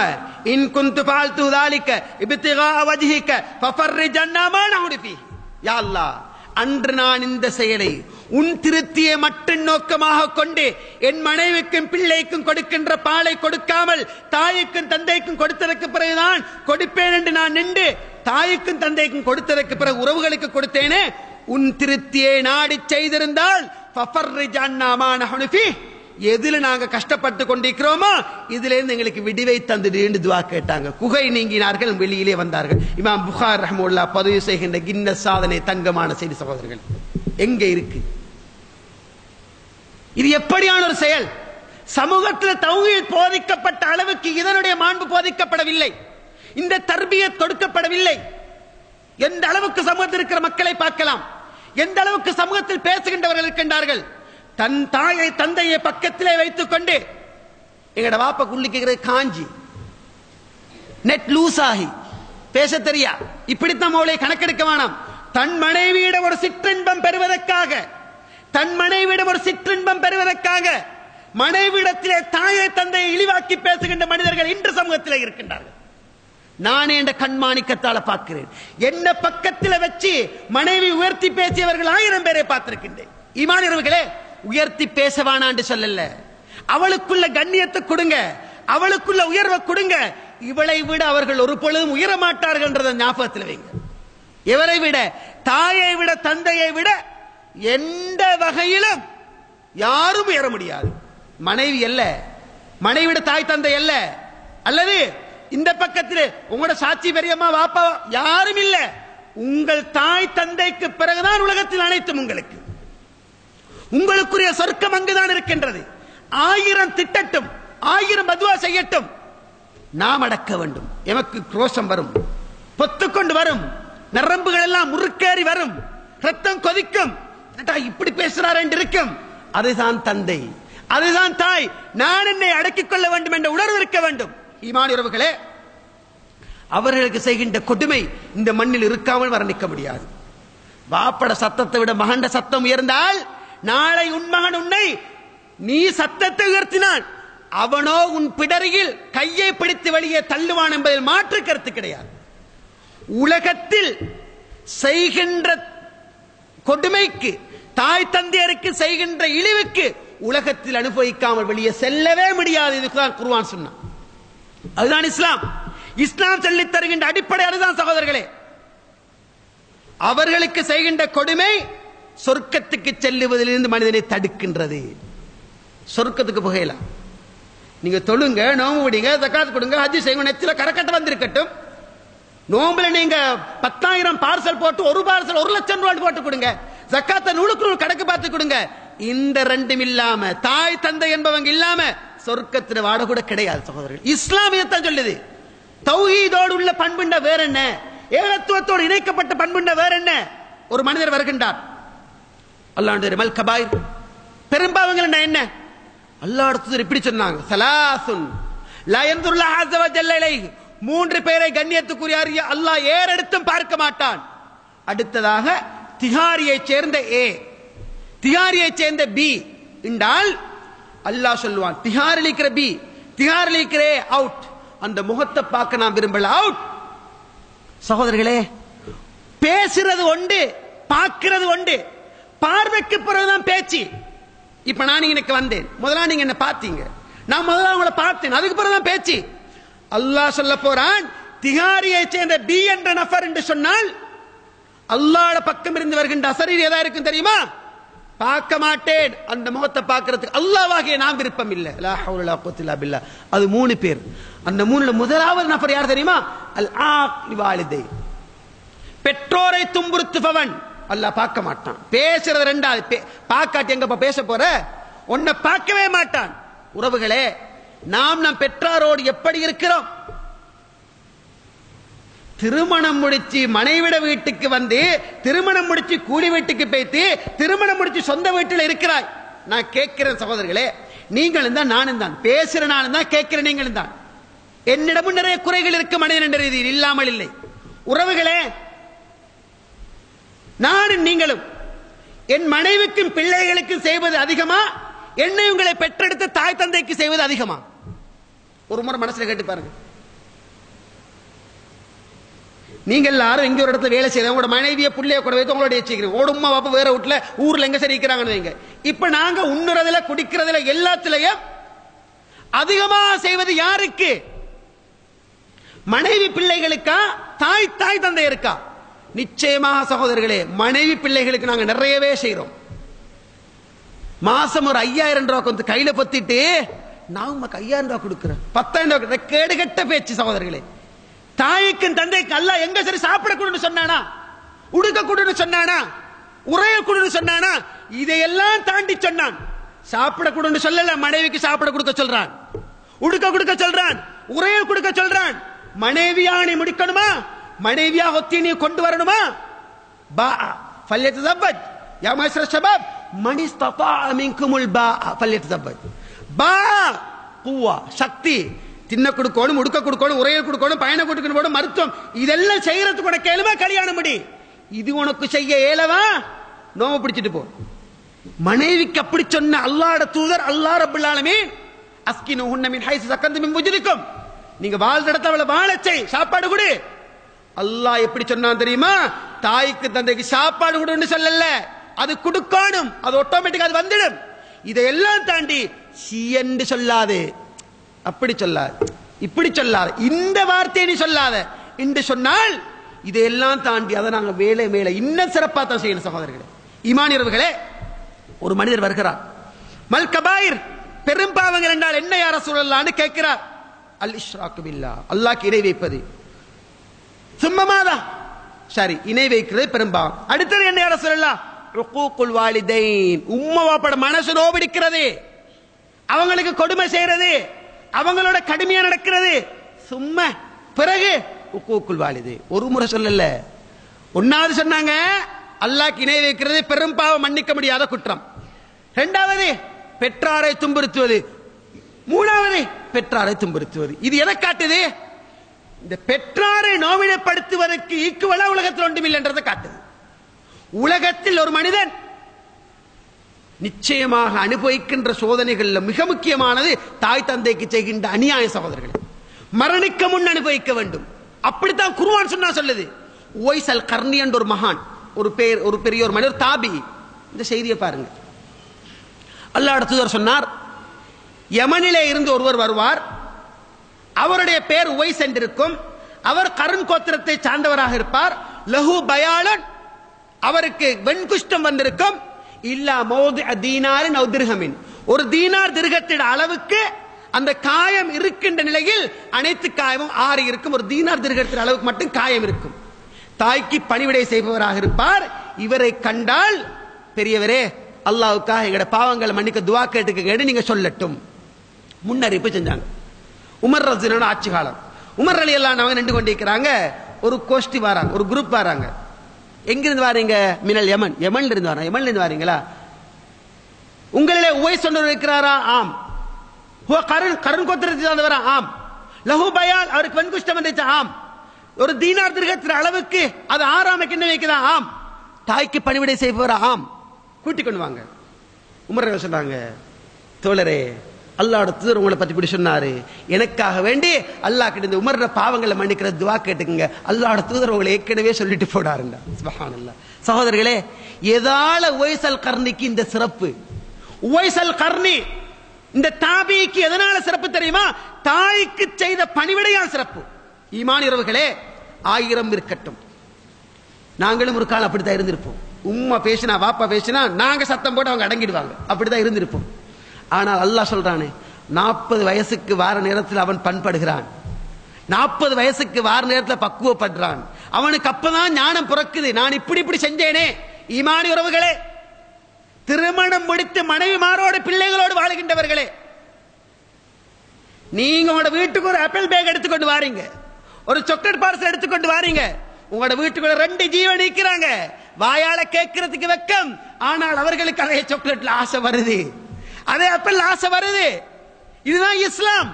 இன் குன்து ஃபஅல்து ذلك இப்திகா வஜ்ஹிக ஃபஃபர்ரிஜ் அன்னா மா நஹுனு ஃபீ. யா அல்லாஹ், அன்று நான் இந்த செயலை உன் திருப்தியை மட்டும் நோக்கமாக கொண்டு என் மனைவிக்கும் பிள்ளைக்கும் கொடுக்கின்ற பாலை கொடுக்காமல் தாய்க்கும் தந்தைக்கும் கொடுத்ததற்கு பிறகுதான் கொடுப்பேன் என்று நான் நின்று தாய்க்கும் தந்தைக்கும் கொடுத்ததற்கு பிறகு உறவுகளுக்கு கொடுத்தேனே, உன் திருப்தியை நாடி செய்திருந்தால் ஃபஃபர்ரிஜ் அன்னா மா நஹுனு ஃபீ, எதுல நாங்க கஷ்டப்பட்டு கொண்டிருக்கிறோமோ இதுல இருந்து எங்களுக்கு விடிவை தந்துடு துவா கேட்டாங்க. குகை நீங்கினார்கள், வெளியிலே வந்தார்கள். இமாம் புகார் ரஹ்மத்துல்லாஹ் பதிவு செய்கின்ற கின்னஸ் சாதனை தங்கமான செய்தி. சகோதரர்கள், எங்க இருக்கு இது? எப்படியான ஒரு செயல்? சமூகத்தில் தௌஹீத் போதிக்கப்பட்ட அளவுக்கு இதனுடைய மாண்பு போதிக்கப்படவில்லை, இந்த தர்பியத் கொடுக்கப்படவில்லை. எந்த அளவுக்கு சமூகத்தில் இருக்கிற மக்களை பார்க்கலாம், எந்த அளவுக்கு சமூகத்தில் பேசுகின்றவர்கள் இருக்கின்றார்கள். தன் தாயை தந்தையை பக்கத்திலே வைத்துக் கொண்டு எங்கட வாப்பா குள்ளிக்கிறது காஞ்சி நெட் லூஸ் ஆகி பேச தெரியா, இப்படித்தான் அவளை கணக்கெடுக்க வேணாம். தன் மனைவியிடம் ஒரு சிற்றின்பம் பெறுவதற்காக, தன் மனைவியிடம் ஒரு சிற்றின்பம் பெறுவதற்காக மனைவியிடத்திலே தாயை தந்தையை இழிவாக்கி பேசுகின்ற மனிதர்கள் இன்று சமூகத்தில் இருக்கின்றார்கள். நானே என்ற கண்மாணிக்கத்தால பார்க்கிறேன். என்ன பக்கத்தில் வச்சு மனைவி உயர்த்தி பேசியவர்கள் 1000 பேரை பார்த்திருக்கின்றேன். ஈமானியர்களே, உயர்த்தி பேசவானான்னு சொல்லல, அவளுக்குள்ள கண்ணியத்தை கொடுங்க, அவளுக்குள்ள உயர்வை கொடுங்க. இவளை விட அவர்கள் ஒரு பொழுதும் உயர மாட்டார்கள் என்றதை ஞாபகத்தில் வைங்க. இவரை விட, தாயை விட, தந்தையை விட எந்த வகையிலும் யாரும் உயர முடியாது. மனைவி அல்ல, மனைவிட தாய் தந்தை அல்ல, அல்லது இந்த பக்கத்தில் உங்களோட சாட்சி பெரியம்மா வாப்பா யாரும் இல்ல. உங்கள் தாய் தந்தைக்கு பிறகுதான் உலகத்தில் அனைத்தும் உங்களுக்கு. உங்களுக்குரிய சொர்க்கம் அங்குதான் இருக்கின்றது. 1000 திட்டட்டும், 1000 பதுவா செய்யட்டும், நாம் அடக்க வேண்டும். எமக்கு ரோஷம் வரும், பொத்துக்கொண்டு வரும், நரம்புகள் எல்லாம் முறுக்கேறி வரும், ரத்தம் கொதிக்கும். இப்படி பேசுறார் என்று இருக்கும். அதுதான் தந்தை, அதுதான் தாய். நான் என்னை அடக்கிக் கொள்ள வேண்டும் என்ற உணர்வு இருக்க வேண்டும். ஈமான் உறவுகளே, அவர்களுக்கு செய்கின்ற கொடுமை இந்த மண்ணில் இருக்காமல் வர்ணிக்க முடியாது. வாப்பட சத்தத்தை விட மகண்ட சத்தம் உயர்ந்தால், நாளை உன் மகன் உன்னை நீ சத்தத்தை உயர்த்தினான், அவனோ உன் பிடரியில் கையை பிடித்து வெளியே தள்ளுவான் என்பதில் மாற்று கருத்து கிடையாது. உலகத்தில் செய்கின்ற கொடுமைக்கு, தாய் தந்தையருக்கு செய்கின்ற இழிவுக்கு உலகத்தில் அனுபவிக்காமல் வெளியே செல்லவே முடியாது. இதுதான் குர்ஆன் சொன்னான், அதுதான் இஸ்லாம். இஸ்லாம் சொல்லித் தருகின்ற அடிப்படை அதுதான் சகோதரர்களே. அவர்களுக்கு செய்கின்ற கொடுமை சொர்க்கத்துக்கு செல்லுவதிலிருந்து மனிதனை தடுக்கின்றது. சொர்க்கத்துக்கு புகையலாம். நீங்க தொழுங்க, நோம்பு விடுங்க, ஜகாத் கொடுங்க, ஹஜ் செய்யுங்க, நெத்தில கரக்கட்ட வந்திருக்கட்டும். நோம்புல நீங்க 10,000 பார்சல் போட்டு ஒரு பார்சல் 1,00,000 ரூபாய் போட்டு கொடுங்க, ஜகாத்தை 100 கணக்கு பார்த்து கொடுங்க. இந்த ரெண்டும் இல்லாம, தாய் தந்தை என்பவங்க இல்லாம சொர்க்கத்தில் வாட கூட கிடையாது சகோதரர்கள். இஸ்லாமியத்தான் சொல்லுது. தௌஹீதோடு உள்ள பண்புண்ட வேற என்ன, ஏகத்துவத்தோடு இணைக்கப்பட்ட பண்புண்ட வேற என்ன? ஒரு மனிதர் வருகின்றார், அல்லாஹ்வுடைய மல் கபாயிர், பெரும்பாவங்கள் என்ன? அல்லாஹ் அடுத்தது இப்படி சொன்னாங்க, சலாசுன் லா யன்துருல்லாஹு அஸ்ஸ வ ஜல்ல இலைஹி, 3 பேரை கண்ணியத்துக்குரியார் அல்லாஹ் ஏறெடுத்தும் பார்க்க மாட்டான். அடுத்ததாக திஹாரியை சேர்ந்த ஏ, திஹாரியை சேர்ந்த பி என்றால் அல்லாஹ் சொல்லுவான், திஹாரில் இருக்கிற பி, திஹாரில் இருக்கிற ஏ அவுட். அந்த முகத்தை பார்க்க நான் விரும்பல, அவுட். சகோதரர்களே, பேசுறது ஒன்று, பார்க்கிறது ஒன்று. பார்வைக்கு பிறகுதான் பேச்சு. இப்ப நான் இன்னைக்கு வந்தேன், முதல்ல நீங்க என்ன பார்த்தீங்க, நான் முதல்ல உங்களை பார்த்தேன், அதுக்கு பிறகுதான் பேச்சு. அல்லாஹ் சொல்ல போறான், திஹாரியை சேர்ந்த பி என்ற நபர் என்று சொன்னால் அல்லாஹ்வுடைய பக்கம் இருந்து வருகின்ற அசரீர் ஏதா இருக்கும் தெரியுமா? பார்க்க மாட்டேன். அந்த முகத்தை பார்க்கிறதுக்கு அல்லாஹ்வாகிய நாம் விருப்பம் இல்லை. லா ஹவுல லா குவத்த இல்லா பில்லாஹ். அது 3 பேர். அந்த 3ல முதலாவது நபர் யார் தெரியுமா? அல் ஆக் லிவாலிதை, பெற்றோரை துன்புறுத்துபவன், அல்லாஹ் பார்க்க மாட்டான். பேசுறது ரெண்டாவது, பார்க்காட்டி எங்கப்பா பேச போற? உன்னை பார்க்கவே மாட்டான். உறவுகளே, நாம் நம் பெற்றாரோடு எப்படி இருக்கிறோம்? திருமணம் முடிச்சு மனைவிட வீட்டுக்கு வந்து, திருமணம் முடிச்சு கூலி வீட்டுக்கு போய்த்து, திருமணம் முடிச்சு சொந்த வீட்டில் இருக்கிறாய். நான் கேட்கிறேன் சகோதரர்களே, நீங்களும் தான் நானும் தான், பேசுற நானும் தான், கேட்கிற நீங்களும் தான். என்னிடமும் நிறைய குறைகள் இருக்கு மனிதன் என்ற ரீதியில், இல்லாமல் இல்லை. உறவுகளே, நானும் நீங்களும் என் மனைவிக்கும் பிள்ளைகளுக்கும் செய்வது அதிகமா, என்னை உங்களை பெற்றெடுத்த தாய் தந்தைக்கு செய்வது அதிகமா? ஒரு முறை மனசுல கேட்டு பாருங்க. நீங்க எல்லாரும் எங்க ஒரு இடத்துல வேலை செய்யறோம், உங்களோட மனைவிய புள்ளைய கூட வைத்து உங்களோட வச்சுக்கிறீங்க. ஓட உமா பாப்பா வேற வீட்டுல ஊர்ல எங்க சரி இருக்கிறாங்கன்னு வைங்க. இப்ப நாங்க உண்ணுறதுல குடிக்கிறதுல எல்லாத்திலையும் அதிகமா செய்வது யாருக்கு? மனைவி பிள்ளைகளுக்கா, தாய் தந்தை இருக்கா? நிச்சயமாக சகோதரர்களே, மனைவி பிள்ளைகளுக்கு நாங்க நிறையவே செய்யறோம். மாசம் ஒரு 5000 ரூபாய் கொஞ்சம் கையில பத்திட்டு நான் உமக்கு 5000 ரூபாய் கொடுக்கிறேன், 10000 ரூபாய், கேடுகட்ட பேச்சு சகோதரர்களே. தாய்க்கும் தந்தைக்கு அல்லாஹ் எங்க சரி சாப்பிட கொடுன்னு சொன்னானா, உடுக்க கொடுன்னு சொன்னானா, உரைய கொடுன்னு சொன்னானா? இதையெல்லாம் தாண்டி சொன்னான். சாப்பிட கொடுன்னு சொல்லல, மனைவிக்கு சாப்பிட கொடுக்க சொல்றான், உடுக்க கொடுக்க சொல்றான், உரைய கொடுக்க சொல்றான். மனைவியா நீ முடிக்கணுமா? மனைவியா ஒத்தி நீ கொண்டு வரணுமா? பா ஃபல்யத்தஸவ்வஜ் யா மஅஷர ஷபாப் மன் இஸ்ததா மின்குமுல் பா ஃபல்யத்தஸவ்வஜ். பா குவா, சக்தி. தின்ன கொடுக்கணும், உடுக்க கொடுக்கணும், உரைய கொடுக்கணும், பயணம் கொடுக்கணும், மருத்துவம், இதெல்லாம் செய்யறதுக்கு உனக்கு ஏழுமா? கல்யாணம் முடி. இது உனக்கு செய்ய ஏலவா? நோவு பிடிச்சிட்டு போ. மனைவிக்கு அப்படி சொன்ன அல்லாஹ்வுடைய தூதர் அல்லாஹ் ரப்பல் ஆலமீன், அஸ்கினுஹுன்ன மின் ஹைஸு சக்கன்தும் மின் wujudikum, நீங்க வாழ்ற இடத்துல அவளை வாழச் செய், சாப்பாடு கொடு. அல்லாஹ் எப்படி சொன்னான் தெரியுமா? தாய்க்கு தந்தைக்கு சாப்பாடு கொடுன்னு சொல்லல, அது கொடுக்கணும், அது ஆட்டோமேட்டிக்கா அது வந்துடும். இதையெல்லாம் தாண்டி சி என்று சொல்லாது, அப்படி சொல்லாது, இப்படி சொல்லாது, இந்த வார்த்தையை நீ சொல்லாத என்று சொன்னால் இதையெல்லாம் தாண்டி அதை நாங்கள் வேலை மேல இன்னும் சிறப்பாக தான் செய்யணும் சகோதரர்களே. ஈமானியர்களே, ஒரு மனிதர் வருகிறார், மல் கபாயிர், பெரும் பாவங்கள் என்றால் என்ன யா ரசூலல்லாஹ்னு கேட்கிறார். அல் இஷ்ராக்கு பில்லாஹ், அல்லாஹ்க்கு இணை வைப்பது. சும்மமாதா, சரி, இணை வைக்கிறது பெரும்பாவம். அடுத்தது என்ன யா ரசூலல்லாஹ்? உக்கூக்குல் வாலிதைன், உம்மா வாப்பட மனசு நோபிடிக்கிறது, அவங்களுக்கு கொடுமை செய்யறது, அவங்களோட கடுமையா நடக்கிறது. சும்மா பிறகு உக்கூக்குல் வாலிதை, ஒரு முறை சொல்லல, ஒன்னாவது சொன்னாங்க அல்லாஹ்க்கு இணை வைக்கிறது பெரும் பாவம், மன்னிக்க முடியாத குற்றம். இரண்டாவது பெற்றாரை துன்புறுத்துவது, மூணாவது பெற்றாரை துன்புறுத்துவது. இது எதை காட்டுது? இந்த பெற்றாரை நோவினைப்படுத்துவதற்கு ஈக்குவலா உலகத்தில் ஒன்றுமில்லை என்றதை காட்டுது. உலகத்தில் ஒரு மனிதன் நிச்சயமாக அனுபவிக்கின்ற சோதனைகள்ல மிக முக்கியமானது தாய் தந்தைக்கு செய்கின்ற அநியாய சகோதரர்கள். மரணிக்க முன் அனுபவிக்க வேண்டும். அப்படித்தான் குர்ஆன் சொன்னா சொல்லுது. உவைஸ் அல் கர்னி என்ற ஒரு மகான், ஒரு பெரிய ஒரு மனிதர், தாபி. இந்த செய்தியை பாருங்க. அல்லாஹ்வுடைய தூதர் சொன்னார், யமனிலே இருந்து ஒருவர் வருவார், அவருடைய பேர் உவைஸ் என்றிருக்கும், அவர் கர்ன் கோத்திரத்தை சார்ந்தவராக இருப்பார். லஹு பயாலன், அவருக்கு வெண்குஷ்டம் வந்திருக்கும். இல்லா மௌதி தீனாரின் அவ் திர்ஹமின், ஒரு தீனார் திர்ஹத்தின் அளவுக்கு அந்த காயம் இருக்கின்ற நிலையில் அனைத்து காயமும் ஆறி இருக்கும். ஒரு தீனார் திர்ஹத்தின் அளவுக்கு மட்டும் காயம் இருக்கும். தாய்க்கு பணிவிடை செய்பவராக இருப்பார். இவரை கண்டால், பெரியவரே அல்லாஹ்வுக்காக எங்கட பாவங்களை மன்னிக்க துஆ கேட்டுக்கங்க நீங்க சொல்லட்டும். முன்னறிவிப்பு செஞ்சாங்க. உமர் ரலியல்லாஹு ஆட்சி காலம். உமர் ரலியல்லாஹு அவங்க நின்று கொண்டிருக்கிறாங்க. ஒரு கோஷ்டி வராங்க, ஒரு குரூப் வராங்க. எங்கிருந்து வாரீங்க? மினல் யமன், யமன்ல இருந்து வராங்க. யமன்ல இருந்து வாரீங்களா? உங்களிலே உவைஸ் சொன்னவர் இருக்கிறாரா? ஆம். ஹுவ கர்ன் கோத்திரத்தை சார்ந்தவரா? ஆம். லஹு பயால், அவருக்கு வெண்குஷ்டம் வந்துச்சு? ஆம். ஒரு தீனார் திர்ஹத்தின் அளவுக்கு அது ஆறாம என்ன வைக்குதா? ஆம். தாய்க்கு பணிவிடை செய்பவரா? ஆம். கூட்டிக் கொண்டு வாங்க. உமர் சொன்னாங்க, தோழரே அல்லாஹ்வுடைய தூதர் உங்களை பத்தி இப்படி சொன்னாரு, எனக்காக வேண்டி அல்லாஹ் கிட்ட இந்த உமர்ற பாவங்களை மன்னிக்கிற துஆ கேட்டுக்குங்க. அல்லாஹ்வுடைய தூதர் உங்களை ஏற்கனவே சொல்லிட்டு போடாருங்க. சுப்ஹானல்லாஹ். சகோதரர்களே, எதால உவைஸ் அல் கர்னிக்கு இந்த சிறப்பு? உவைஸ் அல் கர்னி இந்த தாபிக்கு எதனால சிறப்பு தெரியுமா? தாய்க்கு செய்த பணிவிடையா சிறப்பு. ஈமானியர்களே, 1000 இருக்கட்டும், நாங்களும் ஒரு காலம் அப்படித்தான் இருந்திருப்போம். உம்மா பேசினா, வாப்பா பேசினா நாங்க சத்தம் போட்டு அவங்க அடங்கிடுவாங்க, அப்படிதான் இருந்திருப்போம். ஆனால் அல்லாஹ் சொல்றானே, 40 வயசுக்கு வார நேரத்தில் அவன் பண்படுகிறான், 40 வயசுக்கு வார நேரத்தில் பக்குவப்படுறான். அவனுக்கு அப்பதான் ஞானம் பிறக்குது. நான் இப்படி செஞ்சேனே ஈமானி உறவுகளே, திருமணம் முடித்து மனைவிமாரோடு பிள்ளைகளோடு வாழ்கின்றவர்களே, நீங்க உங்களோட வீட்டுக்கு ஒரு ஆப்பிள் பேக் எடுத்துக்கொண்டு வாரீங்க, ஒரு சாக்லேட் பார்சல் எடுத்துக்கொண்டு வாரீங்க. உங்களோட வீட்டுக்குள்ள 2 ஜீவன் நிற்கிறாங்க. வாயால கேட்கறதுக்கு வெக்கம், ஆனால் அவர்களுக்கு அதே சாக்லேட்ல ஆசை வருது, அதே ஆப்பிள் ஆசை வருது. இதுதான் இஸ்லாம்.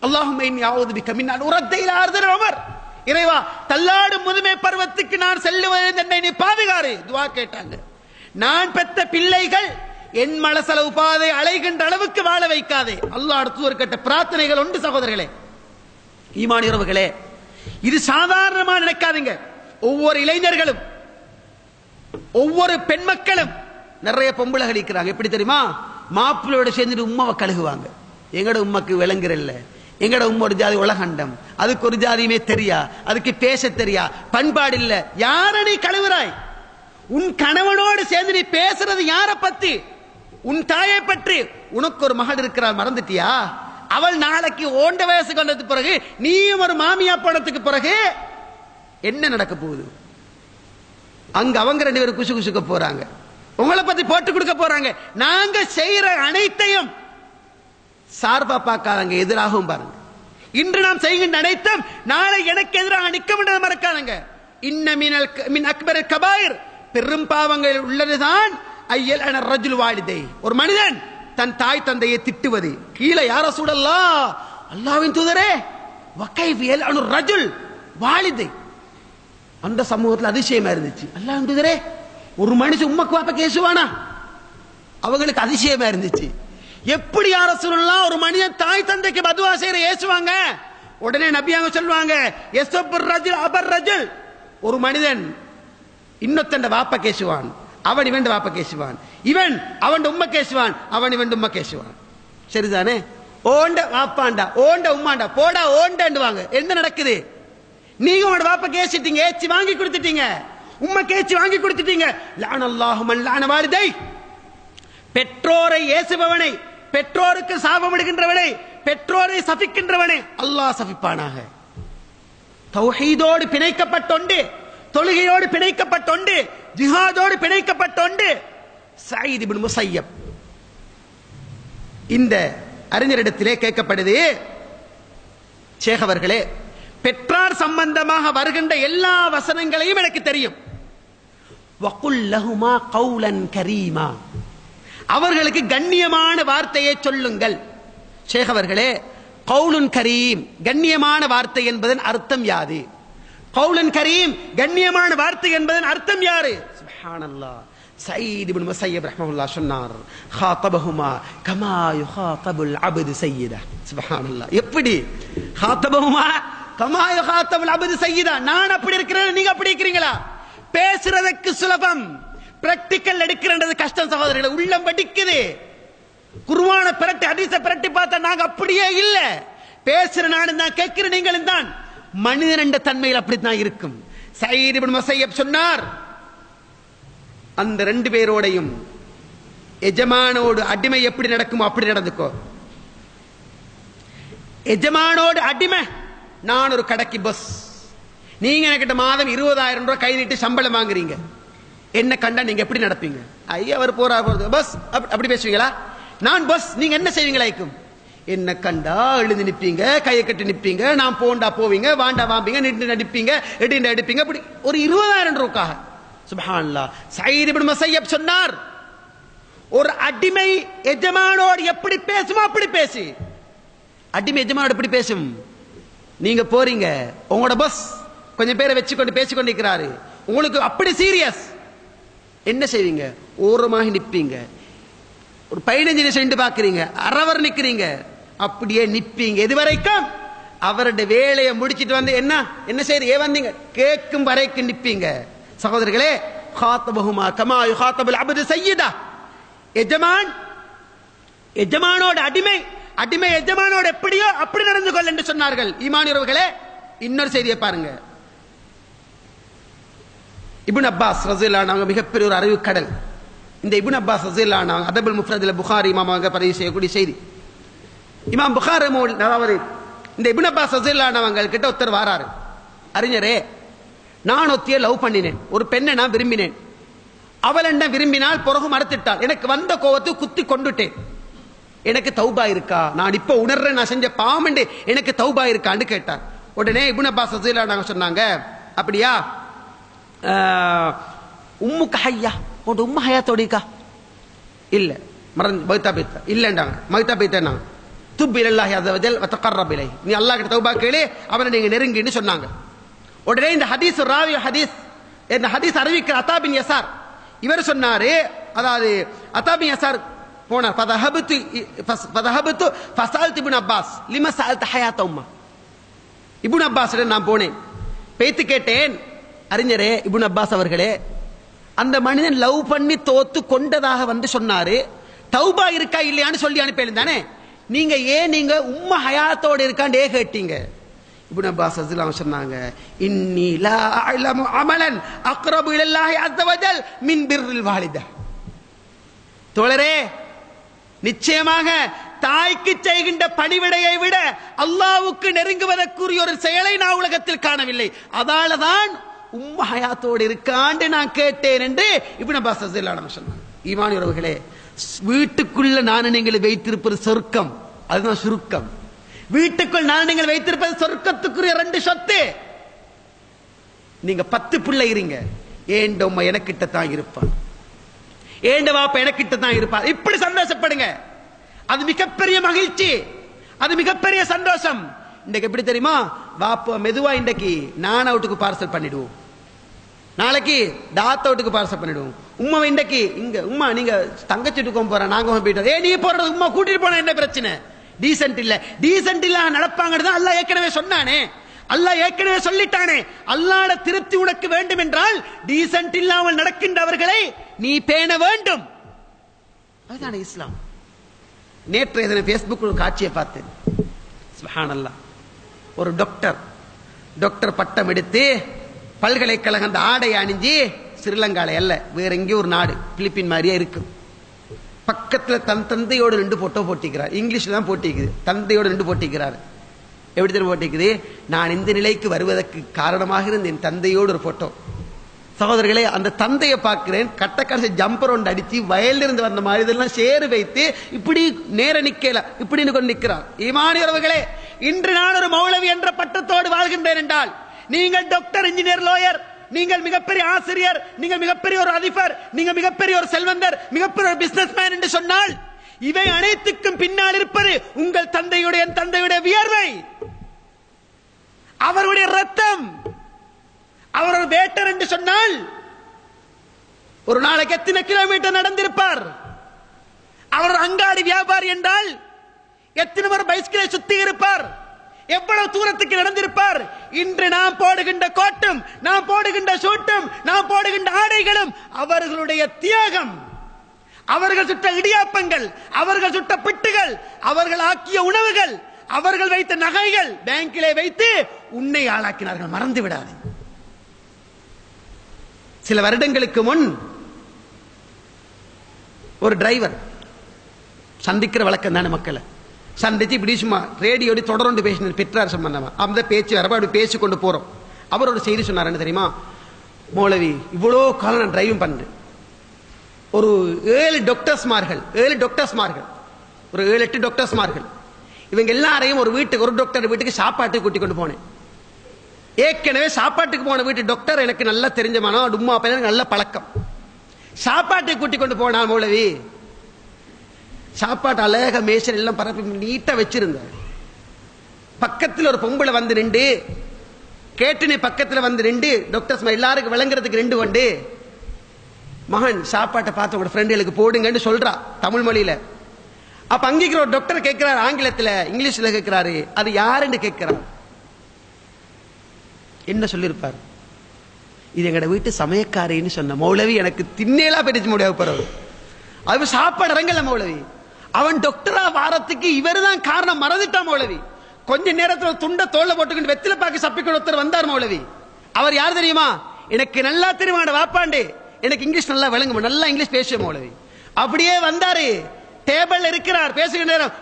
அல்லாஹும்ம இன்னி அஊது பிக மின் அன் உரத்த இலா அர்தில் உமர். இறைவா, தள்ளாடும் முதுமை பருவத்துக்கு நான் செல்லுவதில் என்னை நீ பாதுகாரு. துஆ கேட்டாங்க. நான் பெற்ற பிள்ளைகள் என் மலசலவு பாதை அலைகின்ற அளவுக்கு வாழ வைக்காதே. அல்லாஹ் அடுத்து ஒரு கட்ட பிரார்த்தனைகள் உண்டு சகோதரர்களே, ஈமானி உறவுகளே. இது சாதாரணமா நினைக்காதீங்க. ஒவ்வொரு இளைஞர்களும், ஒவ்வொரு பெண் மக்களும், நிறைய பொம்பளை கழிக்கிறாங்க. எப்படி தெரியுமா? மாப்பிள்ளையோட சேர்ந்துட்டு உம்மாவை கழுகுவாங்க. எங்கட உம்மாக்கு விளங்குறல்ல, எங்கட உம்மா ஒரு ஜாதி உலகண்டம், அதுக்கு ஒரு ஜாதியுமே தெரியா, அதுக்கு பேச தெரியா, பண்பாடு இல்ல. யார நீ கழுவுறாய்? உன் கணவனோடு சேர்ந்து நீ பேசுறது யார பத்தி? உன் தாயை பற்றி. உனக்கு ஒரு மகள் இருக்கிறாள், மறந்துட்டியா? அவள் நாளைக்கு ஓண்ட வயசு கொண்டது பிறகு நீயும் ஒரு மாமியா போனதுக்கு பிறகு என்ன நடக்க போகுது? அங்க அவங்க 2 பேரும் குசு குசுக்க போறாங்க, உங்களை பத்தி போட்டு கொடுக்க போறாங்க. நாங்க செய்யற அனைத்தையும் சார்பா பார்க்காதங்க, எதிராகவும் பாருங்க. இன்று நாம் செய்கின்ற அனைத்தும் நாளை எனக்கு எதிராக நிற்க முடியாது, மறக்காதங்க. இன்ன மின் அக்பர் கபாயிர், பெரும் பாவங்கள் உள்ளதுதான் ஐயல் அன ரஜுல் வாலிதை, ஒரு மனிதன் தன் தாய் தந்தையை திட்டுவது. கீழே யார சூழல்லா, அல்லாஹ்வின் தூதரே, வகைஃப் யல்அனு ரஜுல் வாலிதை. அந்த சமூகத்தில் அதிசயமா இருந்துச்சு. அல்லாஹ்வின் தூதரே, ஒரு மனுஷன் உம்மக்கு வாப்ப கேசுவானா? அவங்களுக்கு அதிசயமா இருந்துச்சு. எப்படி யார சூழல்லாம் ஒரு மனிதன் தாய் தந்தைக்கு பதுவா செய்யற ஏசுவாங்க? உடனே நபியாங்க சொல்லுவாங்க, யஸ்புர் ரஜுல் அபர் ரஜுல், ஒரு மனிதன் இன்னொத்தண்ட வாப்ப கேசுவான், அவன் இவன் வாப்ப கேசுவான், இவன் அவன் உம்ம கேசுவான், அவன் இவன் உம்ம கேசுவான். சரிதானே? ஓண்ட வாப்பாண்டா, ஓண்ட உம்மாண்டா, போடா ஓண்டண்டுவாங்க. என்ன நடக்குது? நீங்க உங்களோட வாப்ப கேசிட்டீங்க, ஏச்சி வாங்கி கொடுத்துட்டீங்க, உம்ம கேச்சி வாங்கி கொடுத்துட்டீங்க. லஅனல்லாஹு மன் லஅன வாலிதை, பெற்றோரை ஏசுபவனை, பெற்றோருக்கு சாபம் இடுகின்றவனை, பெற்றோரை சபிக்கின்றவனை அல்லாஹ் சபிப்பானாக. தௌஹீதோடு பிணைக்கப்பட்டொண்டு, தொழுகையோடு பிணைக்கப்பட்டொண்டு, ஜிஹாதோடு பிணைக்கப்பட்டொண்டு சயீத் இப்னு முஸய்யப். இந்த அறிஞரிடத்திலே கேட்கப்படுது, ஷேக் அவர்களே, பெற்றார் சம்பந்தமாக வருகின்ற எல்லா வசனங்களையும் எனக்கு தெரியும். வகுல் லஹுமா கௌலன் கரீமா, அவர்களுக்கு கண்ணியமான வார்த்தையை சொல்லுங்கள். ஷேக் அவர்களே, கௌலுன் கரீம், கண்ணியமான வார்த்தை என்பதன் அர்த்தம் யாது? கௌலுன் கரீம், கண்ணியமான வார்த்தை என்பதன் அர்த்தம் யாரு? சுப்ஹானல்லாஹ். சயீத் இப்னு முஸய்யப் ரஹ்மத்துல்லாஹ் சொன்னார், ஹாதபஹுமா கமா யுஹாதபுல் அப்து சய்யிதா. சுப்ஹானல்லாஹ். எப்படி? ஹாதபஹுமா கமா யுஹாதபுல் அப்து சய்யிதா. நான் அப்படி இருக்கிறேன், நீங்க அப்படி இருக்கிறீங்களா? பேசுறதுக்கு சுலபம், பிராக்டிக்கல் எடுக்கிறது கஷ்டம் சகோதரர்களே. உள்ளம் வடிக்குது. குர்ஆன பிரட்டி ஹதீஸ பிரட்டி பார்த்தா நாங்க அப்படியே இல்ல. பேசுற நானும் தான், கேட்கிற நீங்களும் தான். மனிதன் என்ற தன்மையில் அப்படித்தான் இருக்கும். சயீத் இப்னு முஸய்யப் சொன்னார், அந்த 2 பேரோடையும் எஜமானோடு அடிமை எப்படி நடக்குமோ அப்படி நடந்துக்கோ. எஜமானோடு அடிமை, நான் ஒரு கடைக்கு பஸ், நீங்க என்கிட்ட மாதம் 20,000 ரூபாய் கை நீட்டி சம்பளம் வாங்குறீங்க, என்ன கண்டா நீங்க எப்படி நடப்பீங்க? ஐயா அவர் போறா போறது பஸ், அப்படி பேசுவீங்களா? நான் பஸ், நீங்க என்ன செய்வீங்களா? என்ன கண்டா எழுந்து நிப்பீங்க, கையை கட்டி நிப்பீங்க, நான் போண்டா போவீங்க, வாண்டா வாம்பீங்க, நின்று நடிப்பீங்க, எடிண்ட எடுப்பீங்க. அப்படி ஒரு 20,000 ரூபாய். சுப்ஹானல்லாஹ். சயீத் இப்னு முஸய்யப் சொன்னார், ஒரு அடிமை எஜமானோடு எப்படி பேசுமோ அப்படி பேசு. அடிமை எஜமானோடு எப்படி பேசும்? நீங்க போறீங்க, உங்களோட பஸ் கொஞ்சம் பேரை வச்சுக்கொண்டு பேசிக்கொண்டு இருக்கிறாரு, உங்களுக்கு அப்படி சீரியஸ், என்ன செய்வீங்க? ஓரமாக நிப்பீங்க. ஒரு 15 நிமிஷம் நின்று பாக்குறீங்க, அரவர் நிக்கிறீங்க, அப்படியே நிப்பீங்க. எது வரைக்கும்? அவருடைய வேலையை முடிச்சிட்டு வந்து என்ன என்ன செய்ய வந்தீங்க கேட்கும் வரைக்கும் நிப்பீங்க. சகோதரர்களே, ஹாதபஹுமா கமா யுஹாதபுல் அப்து சய்யிதா. எஜமான் எஜமானோட அடிமை, அடிமை எஜமானோட எப்படியோ அப்படி நடந்து கொள் என்று சொன்னார்கள். ஈமானியர்களே, இன்னொரு செய்தியை பாருங்க. இப்னு அப்பாஸ் ரலியல்லாஹு அன்ஹு மிகப்பெரிய ஒரு அறிவு கடல். இந்த இப்னு அப்பாஸ் ரலியல்லாஹு அன்ஹு அதபுல் முஃப்ரதில் புகாரி இமாம் அவங்க பதிவு செய்யக்கூடிய செய்தி. இமாம் புகாரி அதாவது இந்த இப்னு அப்பாஸ் ரலியல்லாஹு அன்ஹு அவங்க கிட்ட ஒருத்தர் வராரு, அறிஞரே, நான் ஒத்தியை லவ் பண்ணினேன், ஒரு பெண்ணை நான் விரும்பினேன், அவள் என்ன விரும்பினால் பிறகு மறுத்துட்டாள். எனக்கு வந்த கோவத்தை குத்தி கொண்டுட்டேன். எனக்கு தௌபா இருக்கா? நான் இப்ப உணர்றேன் நான் செஞ்ச பாவம் எனக்கு தௌபா இருக்கான்னு கேட்டார். உடனே இப்னு அப்பாஸ் ரலியல்லாஹு அன்ஹு சொன்னாங்க, அப்படியா உம்முக்கு ஹய்யா, உன் உம்ம ஹயாத்தோட இருக்கா? இல்ல மௌத்தா பைத்தா இல்லண்டாங்க. மௌத்தா பைத்தாங்க. துப் இலல்லாஹி அஸ்ஸ வஜல் வ தகர்ரப் இலைஹி, நீ அல்லாஹ் கிட்ட தௌபா கேளு, அவனை நீங்க நெருங்கின்னு சொன்னாங்க. உடனே இந்த ஹதீஸ் ராவி ஹதீஸ் இந்த ஹதீஸ் அறிவிக்கிற அத்தா பின் யசார் இவர் சொன்னாரு, அதாவது அத்தா பின் யசார் போனார். ஃபதஹபது ஃபஸஅல்து இப்னு அப்பாஸ் லிமா சஅல்த ஹயாத உம்மா. இப்னு அப்பாஸ் நான் போனேன், பேத்து கேட்டேன், அறிஞரே இப்னு அப்பாஸ் அவர்களே, அந்த மனிதன் லவ் பண்ணி தோத்து கொண்டதாக வந்து சொன்னாரு, தௌபா இருக்கா இல்லையான்னு சொல்லி அனுப்பியிருந்தானே, நீங்க ஏன் நீங்க உம்ம ஹயாத்தோட இருக்காண்டே கேட்டீங்க? இப்னு அப்பாஸ் ரலியல்லாஹு அன்ஹு சொன்னாங்க, இன்னி லா அஅலமு அமலன் அக்ரபு இலல்லாஹி அஸ்ஸ வஜல் மின் பிர்ரில் வாலிதா. தோழரே, நிச்சயமாக தாய்க்கு செய்கின்ற பணிவிடையை விட அல்லாஹ்வுக்கு நெருங்குவதற்குரிய ஒரு செயலை நான் உலகத்தில் காணவில்லை. அதாலதான் உம்ம ஹயாத்தோடு இருக்காண்டு நான் கேட்டேன் என்று இப்னு அப்பாஸ் ரலியல்லாஹு அன்ஹு சொன்னாங்க. ஈமான் உறவுகளே, வீட்டுக்குள்ள நான் நீங்கள் வைத்திருப்பது சொர்க்கம், அதுதான் சுருக்கம். வீட்டுக்குள் நான் நீங்கள் வைத்திருப்பது சொர்க்கத்துக்குரிய 2 சொத்து. நீங்க 10 பிள்ளை இருங்க, ஏண்ட உம்மா எனக்கிட்ட தான் இருப்பான், ஏண்ட வாப்பா எனக்கிட்ட தான் இருப்பார், இப்படி சந்தோஷப்படுங்க. அது மிகப்பெரிய மகிழ்ச்சி, அது மிகப்பெரிய சந்தோஷம். இன்றைக்கு எப்படி தெரியுமா, வாப்பா மெதுவா இன்றைக்கு நான் அவுட்டுக்கு பார்சல் பண்ணிடுவோம், நாளைக்கு தாத்தா வீட்டுக்கு பார்சல் பண்ணிடுவோம். உம்மா இன்றைக்கு இங்க உம்மா நீங்க தங்கச்சி வீட்டுக்கு போற, நாங்க போயிட்டோம், நீ போறது உம்மா கூட்டிட்டு போன என்ன பிரச்சனை? டீசென்ட் இல்ல, டீசென்ட் இல்ல நடப்பாங்கன்னு அல்லாஹ் ஏற்கனவே சொன்னானே, அல்லாஹ் ஏற்கனவே சொல்லிட்டானே. அல்லாஹ்வுடைய திருப்தி உனக்கு வேண்டும் என்றால் டீசென்ட் இல்லாமல் நடக்கின்றவர்களை நீ பேண வேண்டும். அதுதான் இஸ்லாம். நேற்று எதனை Facebook ஒரு காட்சியை பார்த்தேன், சுப்ஹானல்லாஹ். ஒரு டாக்டர் பட்டம் எடுத்து பல்கலைக்கழகம் அந்த ஆடை அணிஞ்சு, ஸ்ரீலங்கால அல்ல வேற எங்கேயும் ஒரு நாடு, பிலிப்பின் மாதிரியே இருக்கு, பக்கத்துல தன் தந்தையோடு 2 போட்டோ போட்டிக்கிறார். இங்கிலீஷ்ல தான் போட்டிக்குது, தந்தையோடு 2 போட்டிக்கிறார். எப்படி தெரியும் போட்டிக்குது? நான் இந்த நிலைக்கு வருவதற்கு காரணமாக இருந்த என் தந்தையோடு ஒரு போட்டோ. சகோதரர்களே, அந்த தந்தையை பார்க்கிறேன், கட்டக்கடைசி ஜம்பர் ஒன்று அடிச்சு வயலில் இருந்து வந்த மாதிரி இதெல்லாம் சேரு வைத்து இப்படி நேர நிக்கல, இப்படி கொண்டு நிற்கிறார். ஈமானியவர்களே, இன்று நான் ஒரு மௌலவி என்ற பட்டத்தோடு வாழ்கின்றேன் என்றால், நீங்கள் டாக்டர், இன்ஜினியர், லோயர், நீங்கள் மிகப்பெரிய ஆசிரியர், நீங்கள் மிகப்பெரிய ஒரு அதிபர், நீங்கள் மிகப்பெரிய ஒரு செல்வந்தர், மிகப்பெரிய ஒரு பிசினஸ்மேன் என்று சொன்னால், இவை அனைத்துக்கும் பின்னால் இருப்பது உங்கள் தந்தையுடைய தந்தையுடைய வியர்வை, அவருடைய ரத்தம். அவர் ஒரு வேட்டர் என்று சொன்னால் ஒரு நாளைக்கு எத்தனை கிலோமீட்டர் நடந்திருப்பார்? அவர் ஒரு அங்காடி வியாபாரி என்றால் எத்தனை ஒரு பைஸ்கிளை சுத்தி இருப்பார்? எவ்வளவு தூரத்துக்கு நடந்திருப்பார்? இன்று நாம் போடுகின்ற கோட்டும், நாம் போடுகின்ற சூட்டும், நாம் போடுகின்ற ஆடைகளும் அவர்களுடைய தியாகம். அவர்கள் சுட்ட இடியாப்பங்கள், அவர்கள் சுட்ட பிட்டுகள், அவர்கள் ஆக்கிய உணவுகள், அவர்கள் வைத்த நகைகள் பேங்கிலே வைத்து உன்னை ஆளாக்கினார்கள், மறந்து விடாது. சில வருடங்களுக்கு முன் ஒரு டிரைவர் சந்திக்கிற வழக்கம் தானே மக்களை சந்திச்சு இப்படி சும்மா ரேடியோடி தொடர்ந்து பேசின பெற்றார் சம்பந்தமா அந்த பேச்சு வரப்ப அப்படி பேசிக்கொண்டு போறோம். அவர் ஒரு செய்தி சொன்னார், என்ன தெரியுமா? மௌலவி, இவ்வளோ காலம் நான் டிரைவிங் பண்றேன், ஒரு 7 டாக்டர்ஸ்மார்கள், ஒரு 7-8 டாக்டர்ஸ்மார்கள், இவங்க எல்லாரையும் ஒரு வீட்டுக்கு, ஒரு டாக்டர் வீட்டுக்கு சாப்பாட்டுக்கு கூட்டிக் கொண்டு போனேன். ஏற்கனவே சாப்பாட்டுக்கு போன வீட்டு டாக்டர் எனக்கு நல்லா தெரிஞ்ச மனம், உம்மா அப்பா எனக்கு நல்ல பழக்கம். சாப்பாட்டுக்கு கூட்டிக் கொண்டு போனால் மௌலவி, சாப்பாட்டு அழக மேசல் எல்லாம் பரப்பி நீட்டா வச்சிருந்த, பக்கத்தில் ஒரு பொம்பளை வந்து நின்று கேட்டு, பக்கத்தில் வந்து நின்று டாக்டர்ஸ் எல்லாருக்கும் விளங்குறதுக்கு 2 கொண்டு, மகன் சாப்பாட்டை பார்த்து உங்களோட ஃப்ரெண்டுகளுக்கு போடுங்கன்னு சொல்றா தமிழ் மொழியில. அப்ப அங்கிக்கிற ஒரு டாக்டர் கேட்கிறார், ஆங்கிலத்தில் இங்கிலீஷ்ல கேட்கிறாரு, அது யாருன்னு கேட்கிறார். என்ன சொல்லிருப்பார்? இது எங்கட வீட்டு சமயக்காரின்னு சொன்ன. மௌலவி எனக்கு திண்ணேலா பெரிச்சு முடியாது போறது, அது சாப்பாடு இறங்கல மௌலவி. அவன் டாக்டரா வாரத்துக்கு இவர் தான் காரணம், மறந்துட்டான் மௌலவி. கொஞ்ச நேரத்தில் துண்ட தோல்ல போட்டுக்கிட்டு வெத்தில பாக்கி சப்பிக்கு ஒருத்தர் வந்தார் மௌலவி. அவர் யார் தெரியுமா? எனக்கு நல்லா தெரியுமா வாப்பாண்டே, எனக்கு இங்கிலீஷ் நல்லா விளங்கும், நல்லா இங்கிலீஷ் பேசுவேன் மௌலவி. அப்படியே வந்தாரு, டேபிள் இருக்கிறார், பேசுகிற நேரம்